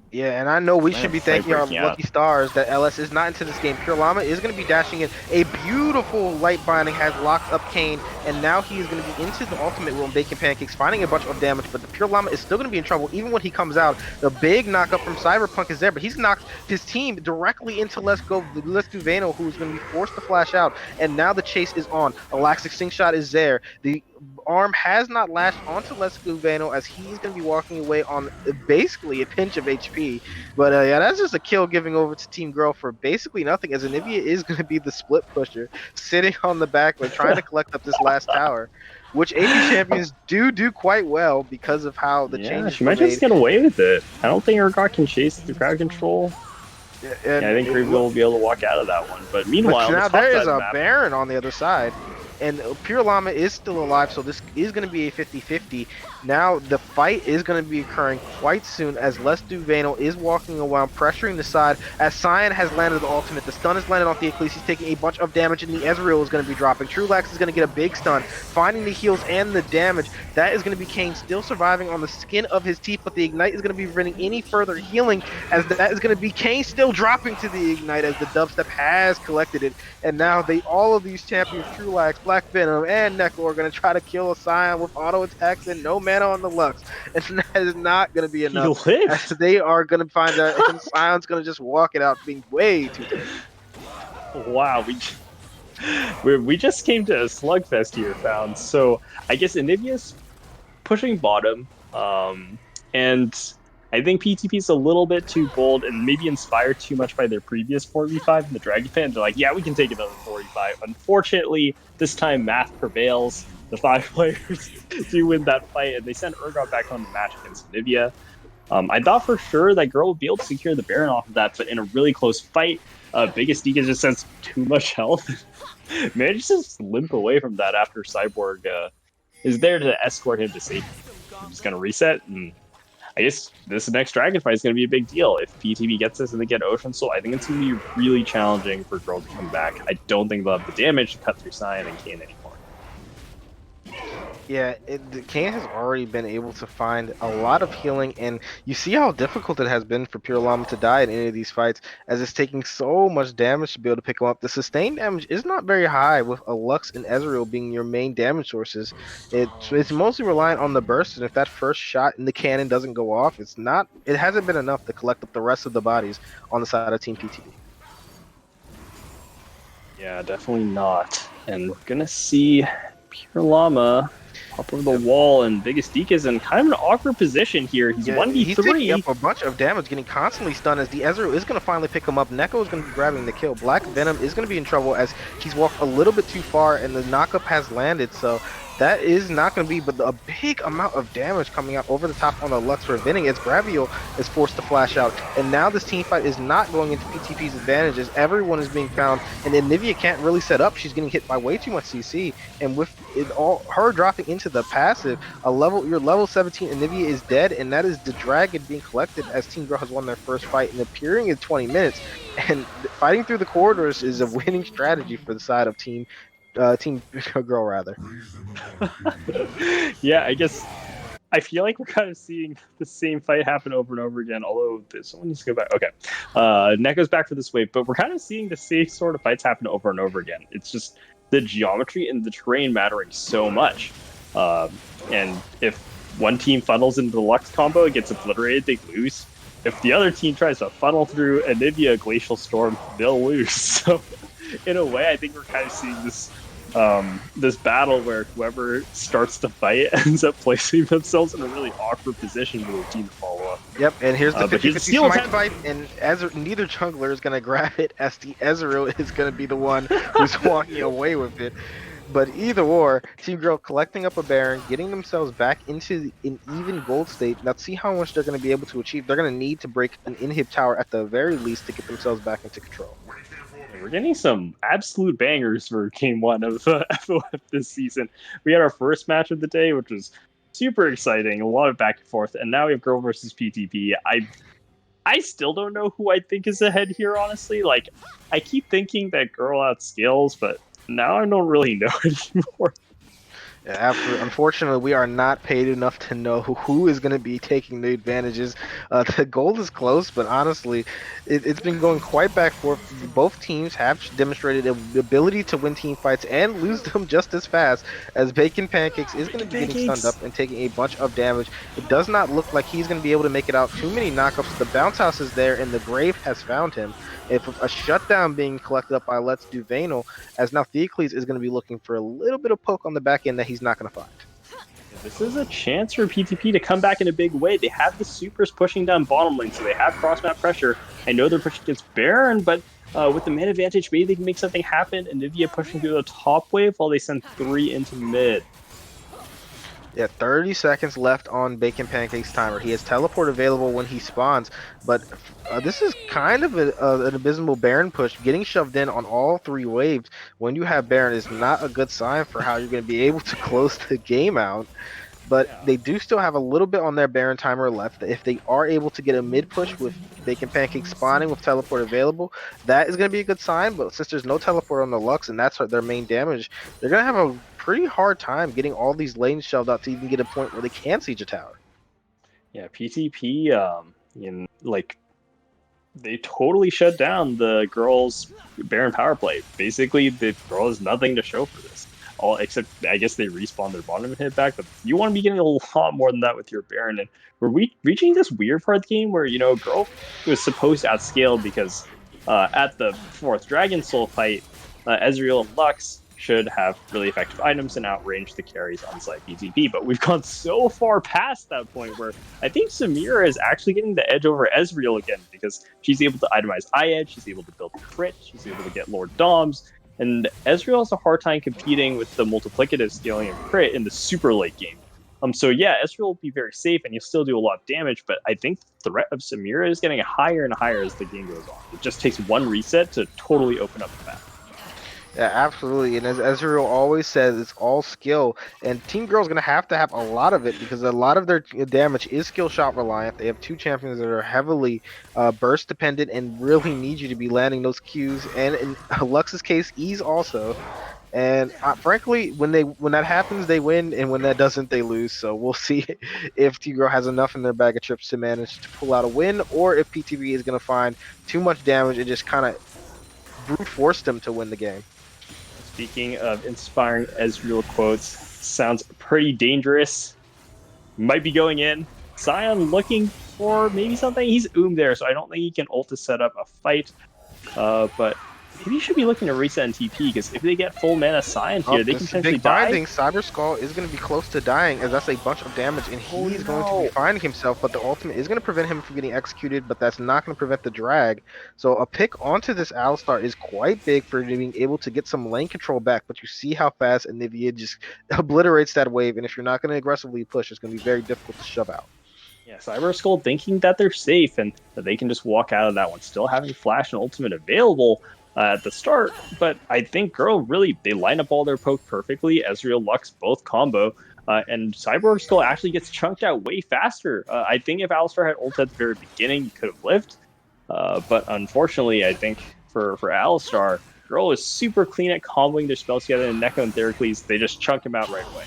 Yeah, and I know we I should have be fight thanking our breaking out. lucky stars that LS is not into this game. Pure Llama is going to be dashing in. A beautiful light binding has locked up Kane, and now he is going to be into the ultimate room, Bacon Pancakes, finding a bunch of damage, but the Pure Llama is still going to be in trouble even when he comes out. The big knockup from Cyberpunk is there, but he's knocked his team directly into Let's Duvano, who's going to be forced to flash out, and now the chase is on. A Lax Extinct Shot is there. The arm has not lashed onto Let's Duvano, as he's going to be walking away on basically a pinch of HP. But yeah, that's just a kill giving over to Team GURL for basically nothing, as Anivia is going to be the split pusher, sitting on the back line trying to collect up this last tower, which AP champions do quite well because of how the Yeah, changes she were might just made. get away with it. I don't think Urgot can chase through crowd control. Yeah, And I think Gravebill will be able to walk out of that one. But but meanwhile, the now top there side is of the a map, Baron on the other side. And Pure Llama is still alive, so this is going to be a 50-50. Now, the fight is going to be occurring quite soon, as Les Duvano is walking around, pressuring the side, as Cyan has landed the ultimate. The stun has landed on Theocles. He's taking a bunch of damage, and the Ezreal is going to be dropping. Trulax is going to get a big stun, finding the heals and the damage. That is going to be Kane still surviving on the skin of his teeth, but the Ignite is going to be preventing any further healing, as that is going to be Kane still dropping to the Ignite, as the dubstep has collected it. And now all of these champions, Trulax, Black Venom, and Neko, are going to try to kill a Scion with auto attacks and no mana on the Lux. And that is not going to be he enough, as lived. they are going to find out, and Scion's going to just walk it out, being way too tanky. Wow, we just came to a slugfest here, found. So I guess Anivia's pushing bottom, and I think PTP is a little bit too bold and maybe inspired too much by their previous 4v5 in the Dragon Fan. They're like, yeah, we can take another 4v5. Unfortunately, this time math prevails. The 5 players do win that fight, and they send Urgot back on the match against Anivia. I thought for sure that GURL would be able to secure the Baron off of that, but in a really close fight, Biggest Deacon just has too much health. Manages to just limp away from that after Cyborg is there to escort him to safety. I'm just going to reset, and I guess this next Dragon fight is going to be a big deal. If PTB gets this and they get Ocean Soul, I think it's going to be really challenging for GURL to come back. I don't think they'll have the damage to cut through Cyan and Kane anymore. Yeah, Kane has already been able to find a lot of healing, and you see how difficult it has been for Pure Llama to die in any of these fights, as it's taking so much damage to be able to pick him up. The sustained damage is not very high, with a Lux and Ezreal being your main damage sources. It's mostly reliant on the burst, and if that first shot in the cannon doesn't go off, it hasn't been enough to collect up the rest of the bodies on the side of Team PTB. Yeah, definitely not. And we're going to see Pure Llama Up over the wall, and Biggest Deke is in kind of an awkward position here. He's Yeah, he's taking 1v3. up a bunch of damage, getting constantly stunned as the Ezreal is going to finally pick him up. Neko is going to be grabbing the kill. Black Venom is going to be in trouble as he's walked a little bit too far and the knockup has landed. So that is not going to be but a big amount of damage coming out over the top on the Lux for Vinning as Graviel is forced to flash out. And now this team fight is not going into PTP's advantages. Everyone is being found and Anivia can't really set up. She's getting hit by way too much CC. And with it all, her dropping into the passive, your level 17 Anivia is dead, and that is the dragon being collected as Team GURL has won their first fight and appearing in 20 minutes. And fighting through the corridors is a winning strategy for the side of Team GURL rather. Yeah, I guess I feel like we're kind of seeing the same fight happen over and over again. Although someone needs to go back. Okay, Neko's back for this wave, but we're kind of seeing the same sort of fights happen over and over again. It's just the geometry and the terrain mattering so much. And if one team funnels into the Lux combo and gets obliterated, they lose. If the other team tries to funnel through Anivia Glacial Storm, they'll lose. So, in a way, I think we're kind of seeing this battle where whoever starts to fight ends up placing themselves in a really awkward position for the team to follow up. Yep, and here's the 50-50 smite fight, and neither jungler is going to grab it as the Ezreal is going to be the one who's walking away with it. But either or, Team GURL collecting up a Baron, getting themselves back into an even gold state. Now, see how much they're going to be able to achieve. They're going to need to break an inhib tower at the very least to get themselves back into control. We're getting some absolute bangers for Game 1 of FOF this season. We had our first match of the day, which was super exciting, a lot of back and forth, and now we have GURL versus PTP. I still don't know who I think is ahead here, honestly. Like, I keep thinking that GURL outscales, but now I don't really know anymore. Yeah, absolutely. Unfortunately, we are not paid enough to know who is going to be taking the advantages. The goal is close, but honestly, it's been going quite back and forth. Both teams have demonstrated the ability to win team fights and lose them just as fast, as Bacon Pancakes is going to be getting stunned up and taking a bunch of damage. It does not look like he's going to be able to make it out. Too many knockups. The bounce house is there, and the Grave has found him. If a shutdown being collected up by Let's Do Vanal, as now Theocles is going to be looking for a little bit of poke on the back end that he's not going to find. This is a chance for PTP to come back in a big way. They have the supers pushing down bottom lane, so they have cross-map pressure. I know they're pushing against Baron, but with the man advantage, maybe they can make something happen. And Nivea pushing through the top wave while they send 3 into mid. Yeah, 30 seconds left on Bacon Pancake's timer. He has teleport available when he spawns, but this is kind of an abysmal Baron push. Getting shoved in on all 3 waves when you have Baron is not a good sign for how you're going to be able to close the game out. But they do still have a little bit on their Baron timer left. If they are able to get a mid push with Bacon Pancake spawning with teleport available, that is going to be a good sign. But since there's no teleport on the Lux and that's their main damage, they're going to have a pretty hard time getting all these lanes shoved out to even get a point where they can siege a tower. Yeah, PTP, they totally shut down the GURL's Baron power play. Basically, the GURL has nothing to show for this. All except, I guess they respawn their bottom and hit back, but you want to be getting a lot more than that with your Baron. And we're reaching this weird part of the game where, GURL was supposed to outscale because at the 4th Dragon Soul fight, Ezreal and Lux should have really effective items and outrange the carries on side PTP. But we've gone so far past that point where I think Samira is actually getting the edge over Ezreal again because she's able to itemize edge, she's able to build crit, she's able to get Lord Doms, and Ezreal has a hard time competing with the multiplicative scaling of crit in the super late game. So yeah, Ezreal will be very safe and you'll still do a lot of damage, but I think the threat of Samira is getting higher and higher as the game goes on. It just takes one reset to totally open up the map. Yeah, absolutely. And as Ezreal always says, it's all skill. And Team GURL is going to have a lot of it because a lot of their damage is skill shot reliant. They have 2 champions that are heavily burst dependent and really need you to be landing those Qs. And in Lux's case, E's also. And frankly, when that happens, they win, and when that doesn't, they lose. So we'll see if Team GURL has enough in their bag of chips to manage to pull out a win, or if PTV is going to find too much damage and just kind of brute force them to win the game. Speaking of inspiring Ezreal quotes, sounds pretty dangerous. Might be going in. Sion looking for maybe something. He's there, so I don't think he can ult to set up a fight. But maybe you should be looking to reset TP, because if they get full mana Scion Oh, here, they can this potentially big die. binding. Cyber Skull is going to be close to dying as that's a bunch of damage, and Oh he's going to be no. finding himself. But the ultimate is going to prevent him from getting executed, but that's not going to prevent the drag. So a pick onto this Alistar is quite big for being able to get some lane control back. But you see how fast Anivia just obliterates that wave, and if you're not going to aggressively push, it's going to be very difficult to shove out. Yeah, Cyber Skull thinking that they're safe and that they can just walk out of that one, still having Flash and Ultimate available at the start. But I think GURL really, they line up all their poke perfectly. Ezreal, Lux both combo. And Cyborg Skull actually gets chunked out way faster. I think if Alistar had ult at the very beginning, he could have lived. But unfortunately, I think for Alistar, GURL is super clean at comboing their spells together, and Neko and Theracles, they just chunk him out right away.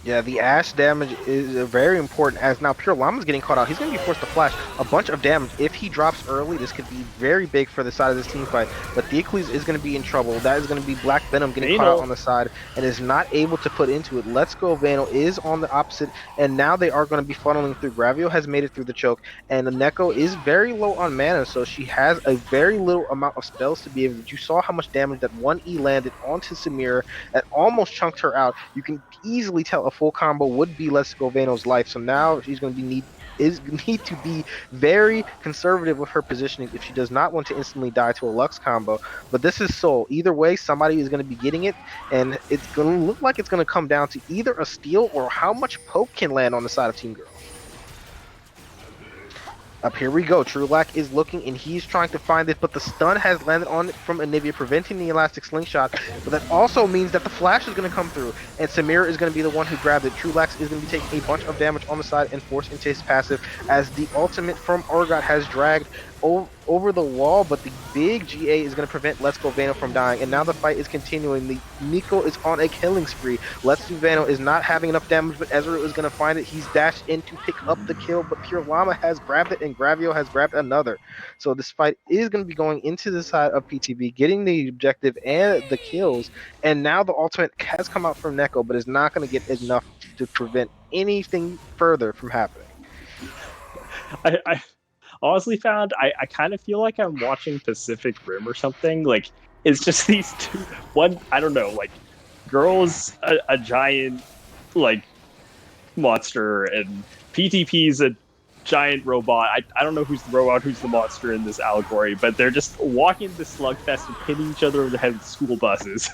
Yeah, the Ash damage is very important as now Pure Llama's getting caught out. He's going to be forced to flash a bunch of damage. If he drops early, this could be very big for the side of this team fight. But Theocles is going to be in trouble. That is going to be Black Venom getting caught out on the side and is not able to put into it. Let's Go Vano is on the opposite, and now they are going to be funneling through. Gravio has made it through the choke, and the Neko is very low on mana, so she has a very little amount of spells to be able to. You saw how much damage that 1E landed onto Samira that almost chunked her out. You can easily tell a full combo would be Let's Go Vano's life. So now she's going to need to be very conservative with her positioning if she does not want to instantly die to a Lux combo. But this is Soul. Either way, somebody is going to be getting it, and it's going to look like it's going to come down to either a steal or how much poke can land on the side of Team GURL. Up here we go. Trulac is looking and he's trying to find it, but the stun has landed on it from Anivia, preventing the elastic slingshot. But that also means that the flash is going to come through, and Samira is going to be the one who grabbed it. Trulax is going to be taking a bunch of damage on the side and forced into his passive as the ultimate from Urgot has dragged over the wall, but the big GA is going to prevent Let's Go Vano from dying, and now the fight is continuing. The Nico is on a killing spree. Let's Go Vano is not having enough damage, but Ezreal is going to find it. He's dashed in to pick up the kill, but Pure Llama has grabbed it, and Gravio has grabbed another. So this fight is going to be going into the side of PTB, getting the objective and the kills, and now the ultimate has come out from Neko, but is not going to get enough to prevent anything further from happening. I honestly found I kind of feel like I'm watching Pacific Rim or something. Like it's just these two. One, I don't know, like GURL's a giant like monster, and PTP's a giant robot. I don't know who's the robot, who's the monster in this allegory, but they're just walking the slugfest and hitting each other over the head with school buses.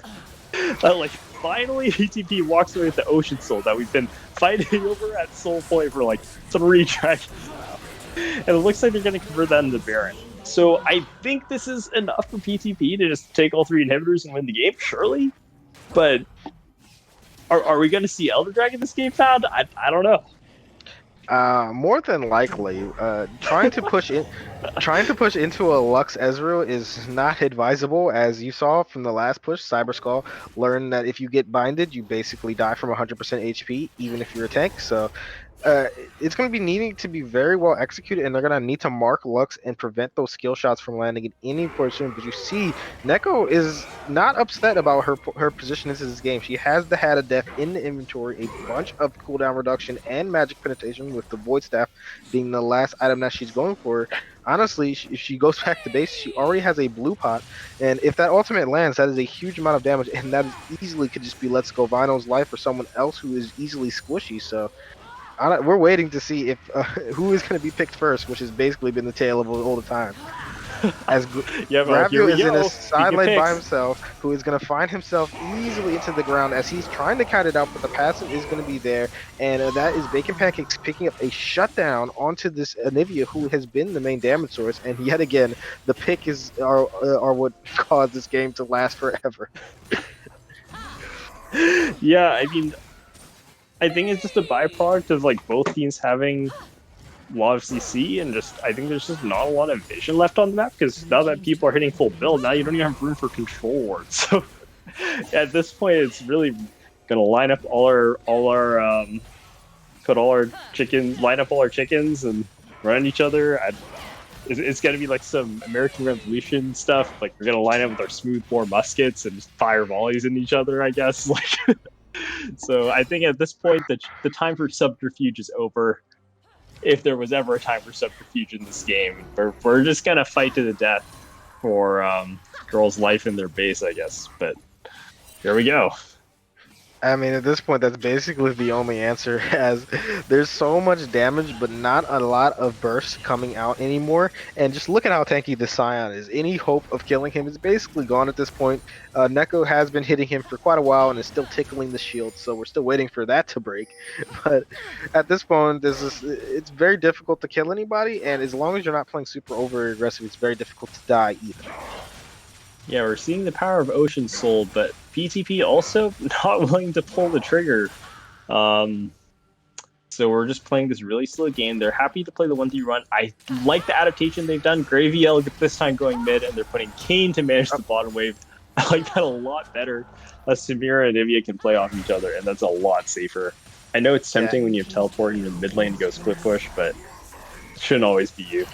Like finally, PTP walks away with the Ocean Soul that we've been fighting over at Soul Point for like 3 dragons now. And it looks like they're going to convert that into Baron. So I think this is enough for PTP to just take all 3 inhibitors and win the game, surely. But are we going to see Elder Dragon this game found? I don't know. More than likely, trying to push into a Lux Ezreal is not advisable, as you saw from the last push. Cyber Skull learned that if you get binded, you basically die from 100% HP, even if you're a tank. So it's going to be needing to be very well executed, and they're going to need to mark Lux and prevent those skill shots from landing in any portion. But you see, Neko is not upset about her position in this game. She has the Hat of Death in the inventory, a bunch of cooldown reduction and magic penetration, with the Void Staff being the last item that she's going for. Honestly, if she goes back to base, she already has a blue pot, and if that ultimate lands, that is a huge amount of damage, and that easily could just be Let's Go Vino's life or someone else who is easily squishy. So we're waiting to see if who is going to be picked first, which has basically been the tale of all the time. As Gravio is in a side lane by himself, who is going to find himself easily into the ground as he's trying to count it out, but the passive is going to be there, and that is Bacon Pancakes picking up a shutdown onto this Anivia, who has been the main damage source, and yet again, the pick are what caused this game to last forever. Yeah, I mean, I think it's just a byproduct of like both teams having a lot of CC, and just I think there's just not a lot of vision left on the map, because now that people are hitting full build, now you don't even have room for control wards. So at this point, it's really gonna line up put all our chickens, line up all our chickens, and run each other. It's gonna be like some American Revolution stuff. Like we're gonna line up with our smoothbore muskets and just fire volleys in each other, I guess. Like. So I think at this point the time for subterfuge is over. If there was ever a time for subterfuge in this game, we're just gonna fight to the death for GURL's life in their base, I guess. But here we go. I mean, at this point, that's basically the only answer, as there's so much damage, but not a lot of bursts coming out anymore. And just look at how tanky this Scion is. Any hope of killing him is basically gone at this point. Neko has been hitting him for quite a while and is still tickling the shield, so we're still waiting for that to break. But at this point, it's very difficult to kill anybody, and as long as you're not playing super over aggressive, it's very difficult to die either. Yeah, we're seeing the power of Ocean Soul, but PTP also not willing to pull the trigger. So we're just playing this really slow game. They're happy to play the 1D1. I like the adaptation they've done. Graviel this time going mid, and they're putting Kane to manage the bottom wave. I like that a lot better. Samira and Ivia can play off each other, and that's a lot safer. I know it's tempting when you have teleport into the mid lane to go split push, but it shouldn't always be you.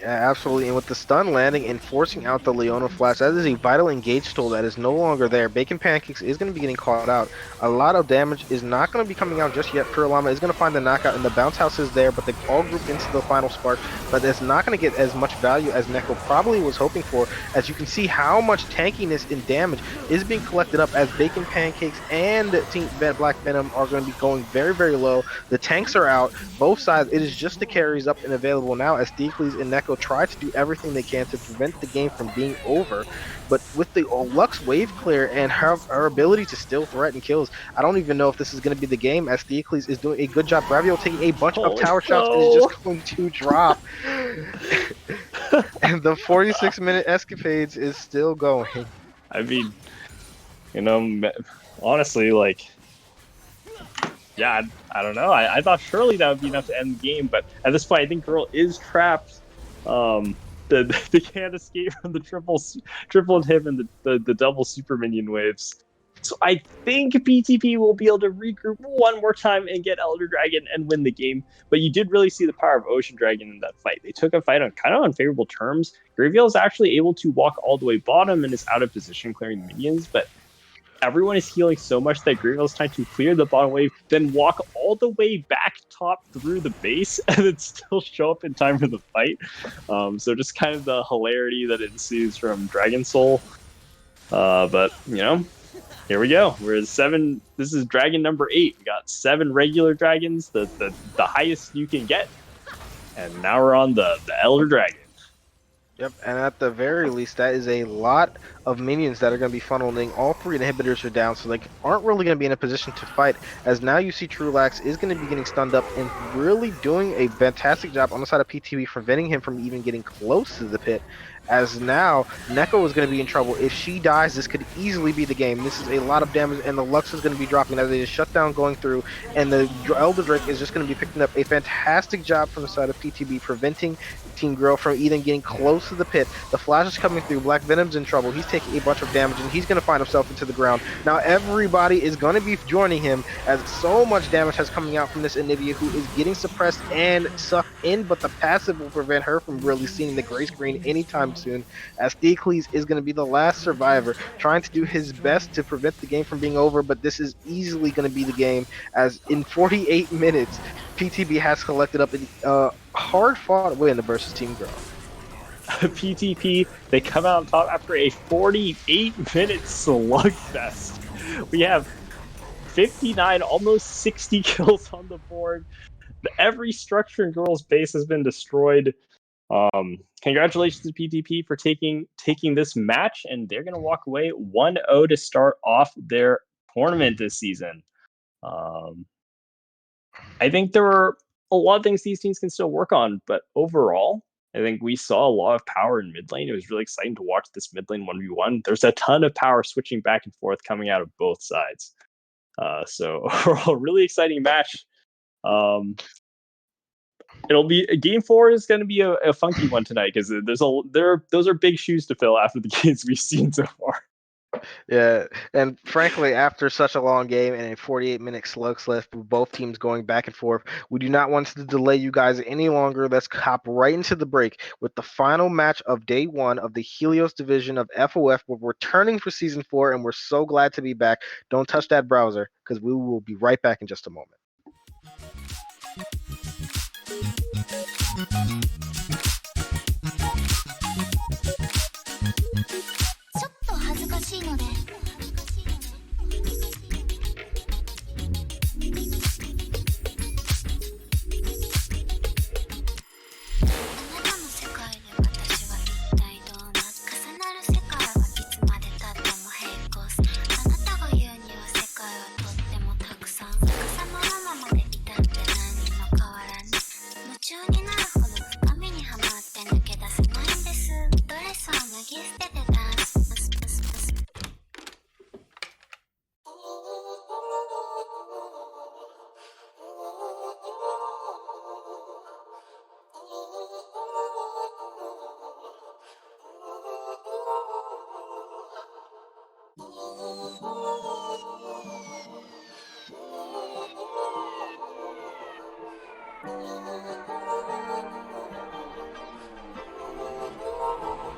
Yeah, absolutely. And with the stun landing and forcing out the Leona flash, that is a vital engage tool that is no longer there. Bacon Pancakes is going to be getting caught out. A lot of damage is not going to be coming out just yet. Pure Llama is going to find the knockout, and the bounce house is there, but they've all grouped into the final spark. But it's not going to get as much value as Neko probably was hoping for. As you can see, how much tankiness and damage is being collected up as Bacon Pancakes and Team Black Venom are going to be going very, very low. The tanks are out. Both sides, it is just the carries up and available now as Theocles and Neko try to do everything they can to prevent the game from being over. But with the Lux wave clear and her ability to still threaten kills, I don't even know if this is going to be the game, as Theocles is doing a good job. Bravio taking a bunch of tower shots and is just going to drop. And the 46-minute escapades is still going. I mean, honestly, like, yeah, I don't know. I thought surely that would be enough to end the game, but at this point, I think GURL is trapped. They can't escape from the triple hit and the double super minion waves. So I think PTP will be able to regroup one more time and get Elder Dragon and win the game. But you did really see the power of Ocean Dragon in that fight. They took a fight on kind of unfavorable terms. Graviel is actually able to walk all the way bottom and is out of position clearing the minions, but everyone is healing so much that Graviel is trying to clear the bottom wave, then walk all the way back top through the base, and then still show up in time for the fight. So just kind of the hilarity that ensues from Dragon Soul. But, here we go. We're at 7. This is dragon number 8. We got 7 regular dragons, the highest you can get. And now we're on the Elder Dragon. Yep, and at the very least, that is a lot of minions that are going to be funneling. All 3 inhibitors are down, so they aren't really going to be in a position to fight. As now you see Trulax is going to be getting stunned up and really doing a fantastic job on the side of PTB, preventing him from even getting close to the pit. As now, Neko is going to be in trouble. If she dies, this could easily be the game. This is a lot of damage, and the Lux is going to be dropping as they just shut down going through, and the Elder Drake is just going to be picking up a fantastic job from the side of PTB, preventing Team GURL from even getting close to the pit. The Flash is coming through. Black Venom's in trouble. He's taking a bunch of damage, and he's going to find himself into the ground. Now, everybody is going to be joining him, as so much damage has coming out from this Anivia, who is getting suppressed and sucked in, but the passive will prevent her from really seeing the gray screen anytime soon, as Theocles is going to be the last survivor, trying to do his best to prevent the game from being over, but this is easily going to be the game, as in 48 minutes, PTB has collected up a hard-fought win versus Team GURL. PTP, they come out on top after a 48-minute slugfest. We have 59, almost 60 kills on the board. Every structure in GURL's base has been destroyed. Congratulations to PTP for taking this match, and they're going to walk away 1-0 to start off their tournament this season. I think there were a lot of things these teams can still work on, but overall, I think we saw a lot of power in mid lane. It was really exciting to watch this mid lane 1v1. There's a ton of power switching back and forth coming out of both sides. So overall, a really exciting match. It'll be game 4 is going to be a funky one tonight, because those are big shoes to fill after the games we've seen so far. Yeah, and frankly, after such a long game and a 48-minute slugfest with both teams going back and forth, we do not want to delay you guys any longer. Let's hop right into the break with the final match of day 1 of the Helios division of FOF. We're returning for season 4, and we're so glad to be back. Don't touch that browser, because we will be right back in just a moment.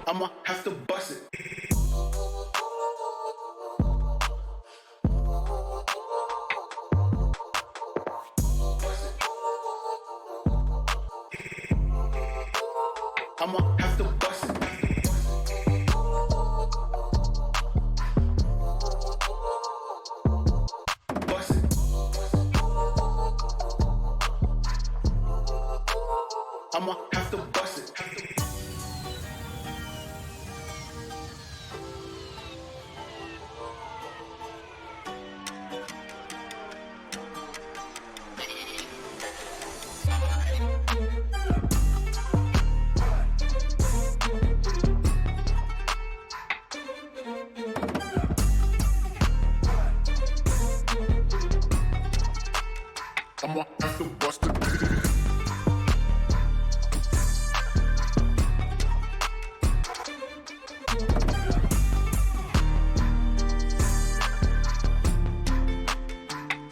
I'ma have to bust it. I'ma have to bust it. Bust it. I'ma have to bust it. I'ma have to bust it.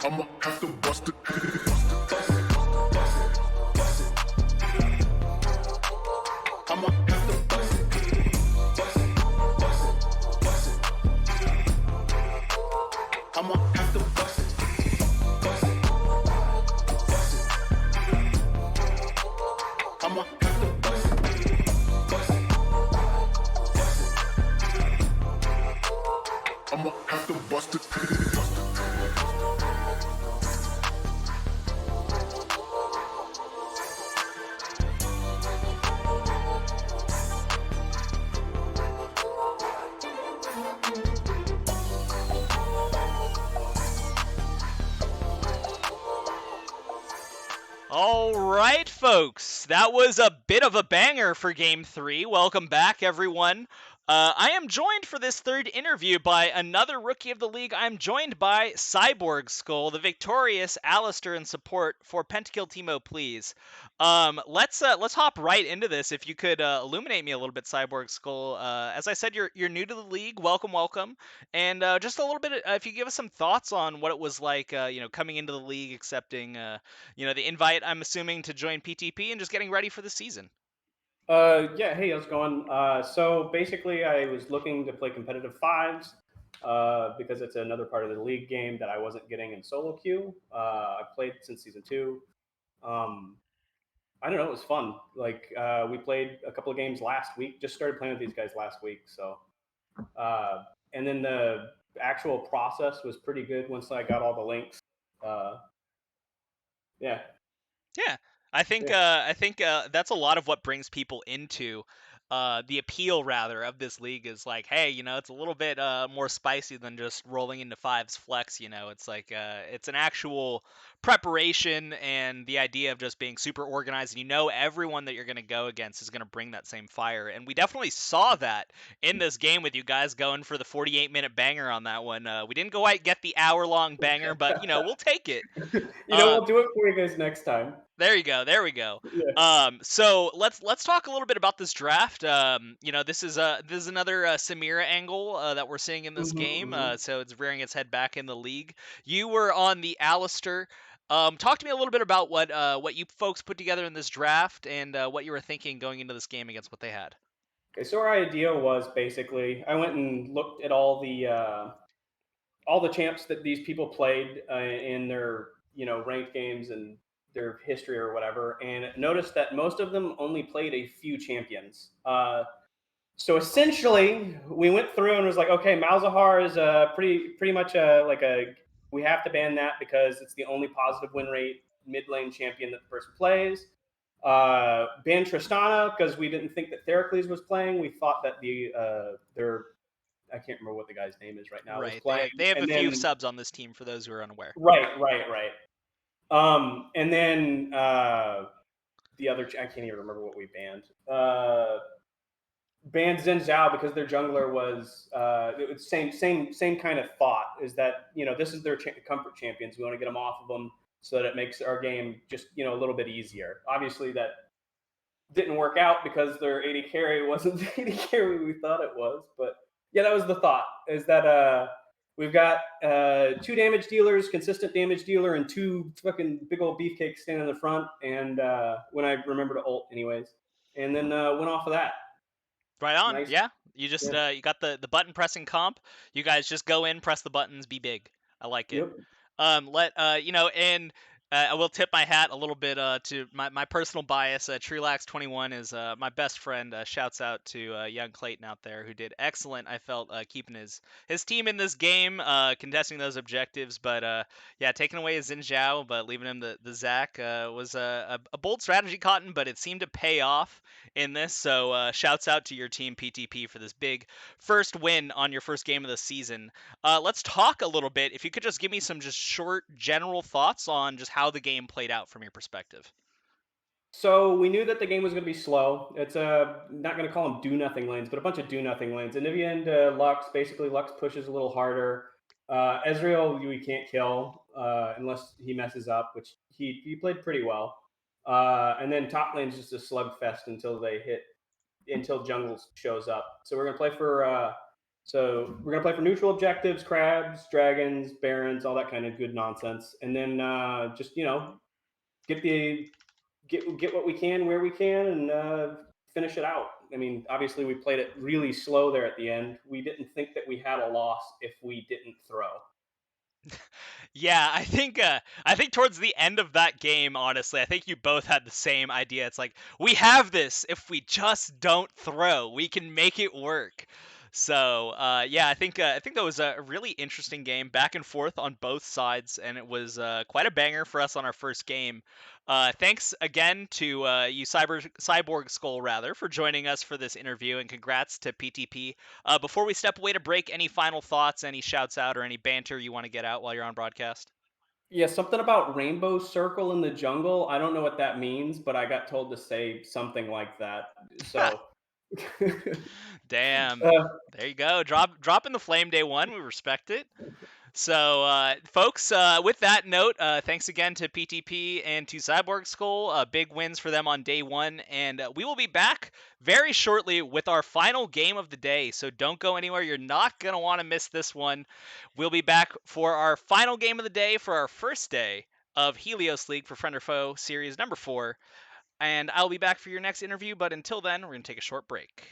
I'ma have to bust it. I'ma have to bust it. I'ma have to bust it. I'ma have to bust it. I'ma have to bust it. All right, folks, that was a bit of a banger for Game 3. Welcome back, everyone. I am joined for this third interview by another rookie of the league. I'm joined by Cyborg Skull, the victorious Alistair in support for Pentakill Teemo, please. Let's hop right into this. If you could illuminate me a little bit, Cyborg Skull. As I said, you're new to the league. Welcome. And just a little bit, if you give us some thoughts on what it was like, coming into the league, accepting, the invite, I'm assuming, to join PTP and just getting ready for the season. Yeah, hey, how's it going? So basically, I was looking to play competitive fives because it's another part of the league game that I wasn't getting in solo queue. I've played since season 2. I don't know, it was fun. Like we played a couple of games last week. Just started playing with these guys last week. So, and then the actual process was pretty good once I got all the links. Yeah. Yeah, I think that's a lot of what brings people into the appeal, rather, of this league is like, hey, it's a little bit more spicy than just rolling into fives flex. It's like it's an actual preparation, and the idea of just being super organized, and everyone that you're going to go against is going to bring that same fire, and we definitely saw that in this game with you guys going for the 48-minute banger on that one. We didn't quite get the hour-long banger, but we'll take it. We'll do it for you guys next time. There we go. Yeah. So let's talk a little bit about this draft. This is another Samira angle that we're seeing in this game. So it's rearing its head back in the league. You were on the Alistair. Talk to me a little bit about what you folks put together in this draft and what you were thinking going into this game against what they had. Okay, so our idea was basically, I went and looked at all the champs that these people played in their ranked games and their history or whatever, and noticed that most of them only played a few champions. So essentially, we went through and was like, okay, Malzahar is pretty much we have to ban that because it's the only positive win rate mid lane champion that the person plays. Ban Tristana because we didn't think that Theracles was playing. We thought that I can't remember what the guy's name is right now. Right, Was playing. they have a few subs on this team for those who are unaware. Right. And then the other, I can't even remember what we banned. Banned Zen Zhao because their jungler was same kind of thought, is that this is their comfort champions. We want to get them off of them so that it makes our game just a little bit easier. Obviously that didn't work out because their 80 carry wasn't the 80 carry we thought it was, but yeah, that was the thought, is that We've got 2 damage dealers, consistent damage dealer, and 2 fucking big old beefcakes standing in the front. And when I remember to ult, anyways, and then went off of that. Right on. Nice. Yeah. You just Yeah. you got the button pressing comp. You guys just go in, press the buttons, be big. I like it. Yep. And I will tip my hat a little bit to my personal bias. Treelax21 is my best friend. Shouts out to young Clayton out there who did excellent. I felt keeping his team in this game, contesting those objectives. But yeah, taking away his Xin Zhao, but leaving him the Zac was a bold strategy, Cotton, but it seemed to pay off in this. So shouts out to your team PTP for this big first win on your first game of the season. Let's talk a little bit. If you could just give me some just short general thoughts on just how the game played out from your perspective. So we knew that the game was going to be slow. It's not going to call them do nothing lanes, but a bunch of do nothing lanes. Anivia and Lux, basically Lux pushes a little harder. Ezreal we can't kill unless he messes up, which he played pretty well. And then top lane's just a slugfest until jungle shows up. So we're gonna play for neutral objectives, crabs, dragons, barons, all that kind of good nonsense, and then just get what we can where we can and finish it out. I mean, obviously we played it really slow there at the end. We didn't think that we had a loss if we didn't throw. Yeah, I think towards the end of that game, honestly, I think you both had the same idea. It's like we have this. If we just don't throw, we can make it work. So yeah, I think that was a really interesting game, back and forth on both sides, and it was quite a banger for us on our first game. Thanks again to you, Cyborg Skull, rather, for joining us for this interview, and congrats to PTP. Before we step away to break, any final thoughts, any shouts out, or any banter you want to get out while you're on broadcast? Yeah, something about rainbow circle in the jungle. I don't know what that means, but I got told to say something like that. So Damn. uh, There you go. Dropping the flame day one. We respect it. So, folks, with that note, thanks again to PTP and to Cyborg Skull. Big wins for them on day one. And we will be back very shortly with our final game of the day. So don't go anywhere. You're not going to want to miss this one. We'll be back for our final game of the day for our first day of Helios League for Friend or Foe Series number 4. And I'll be back for your next interview. But until then, we're going to take a short break.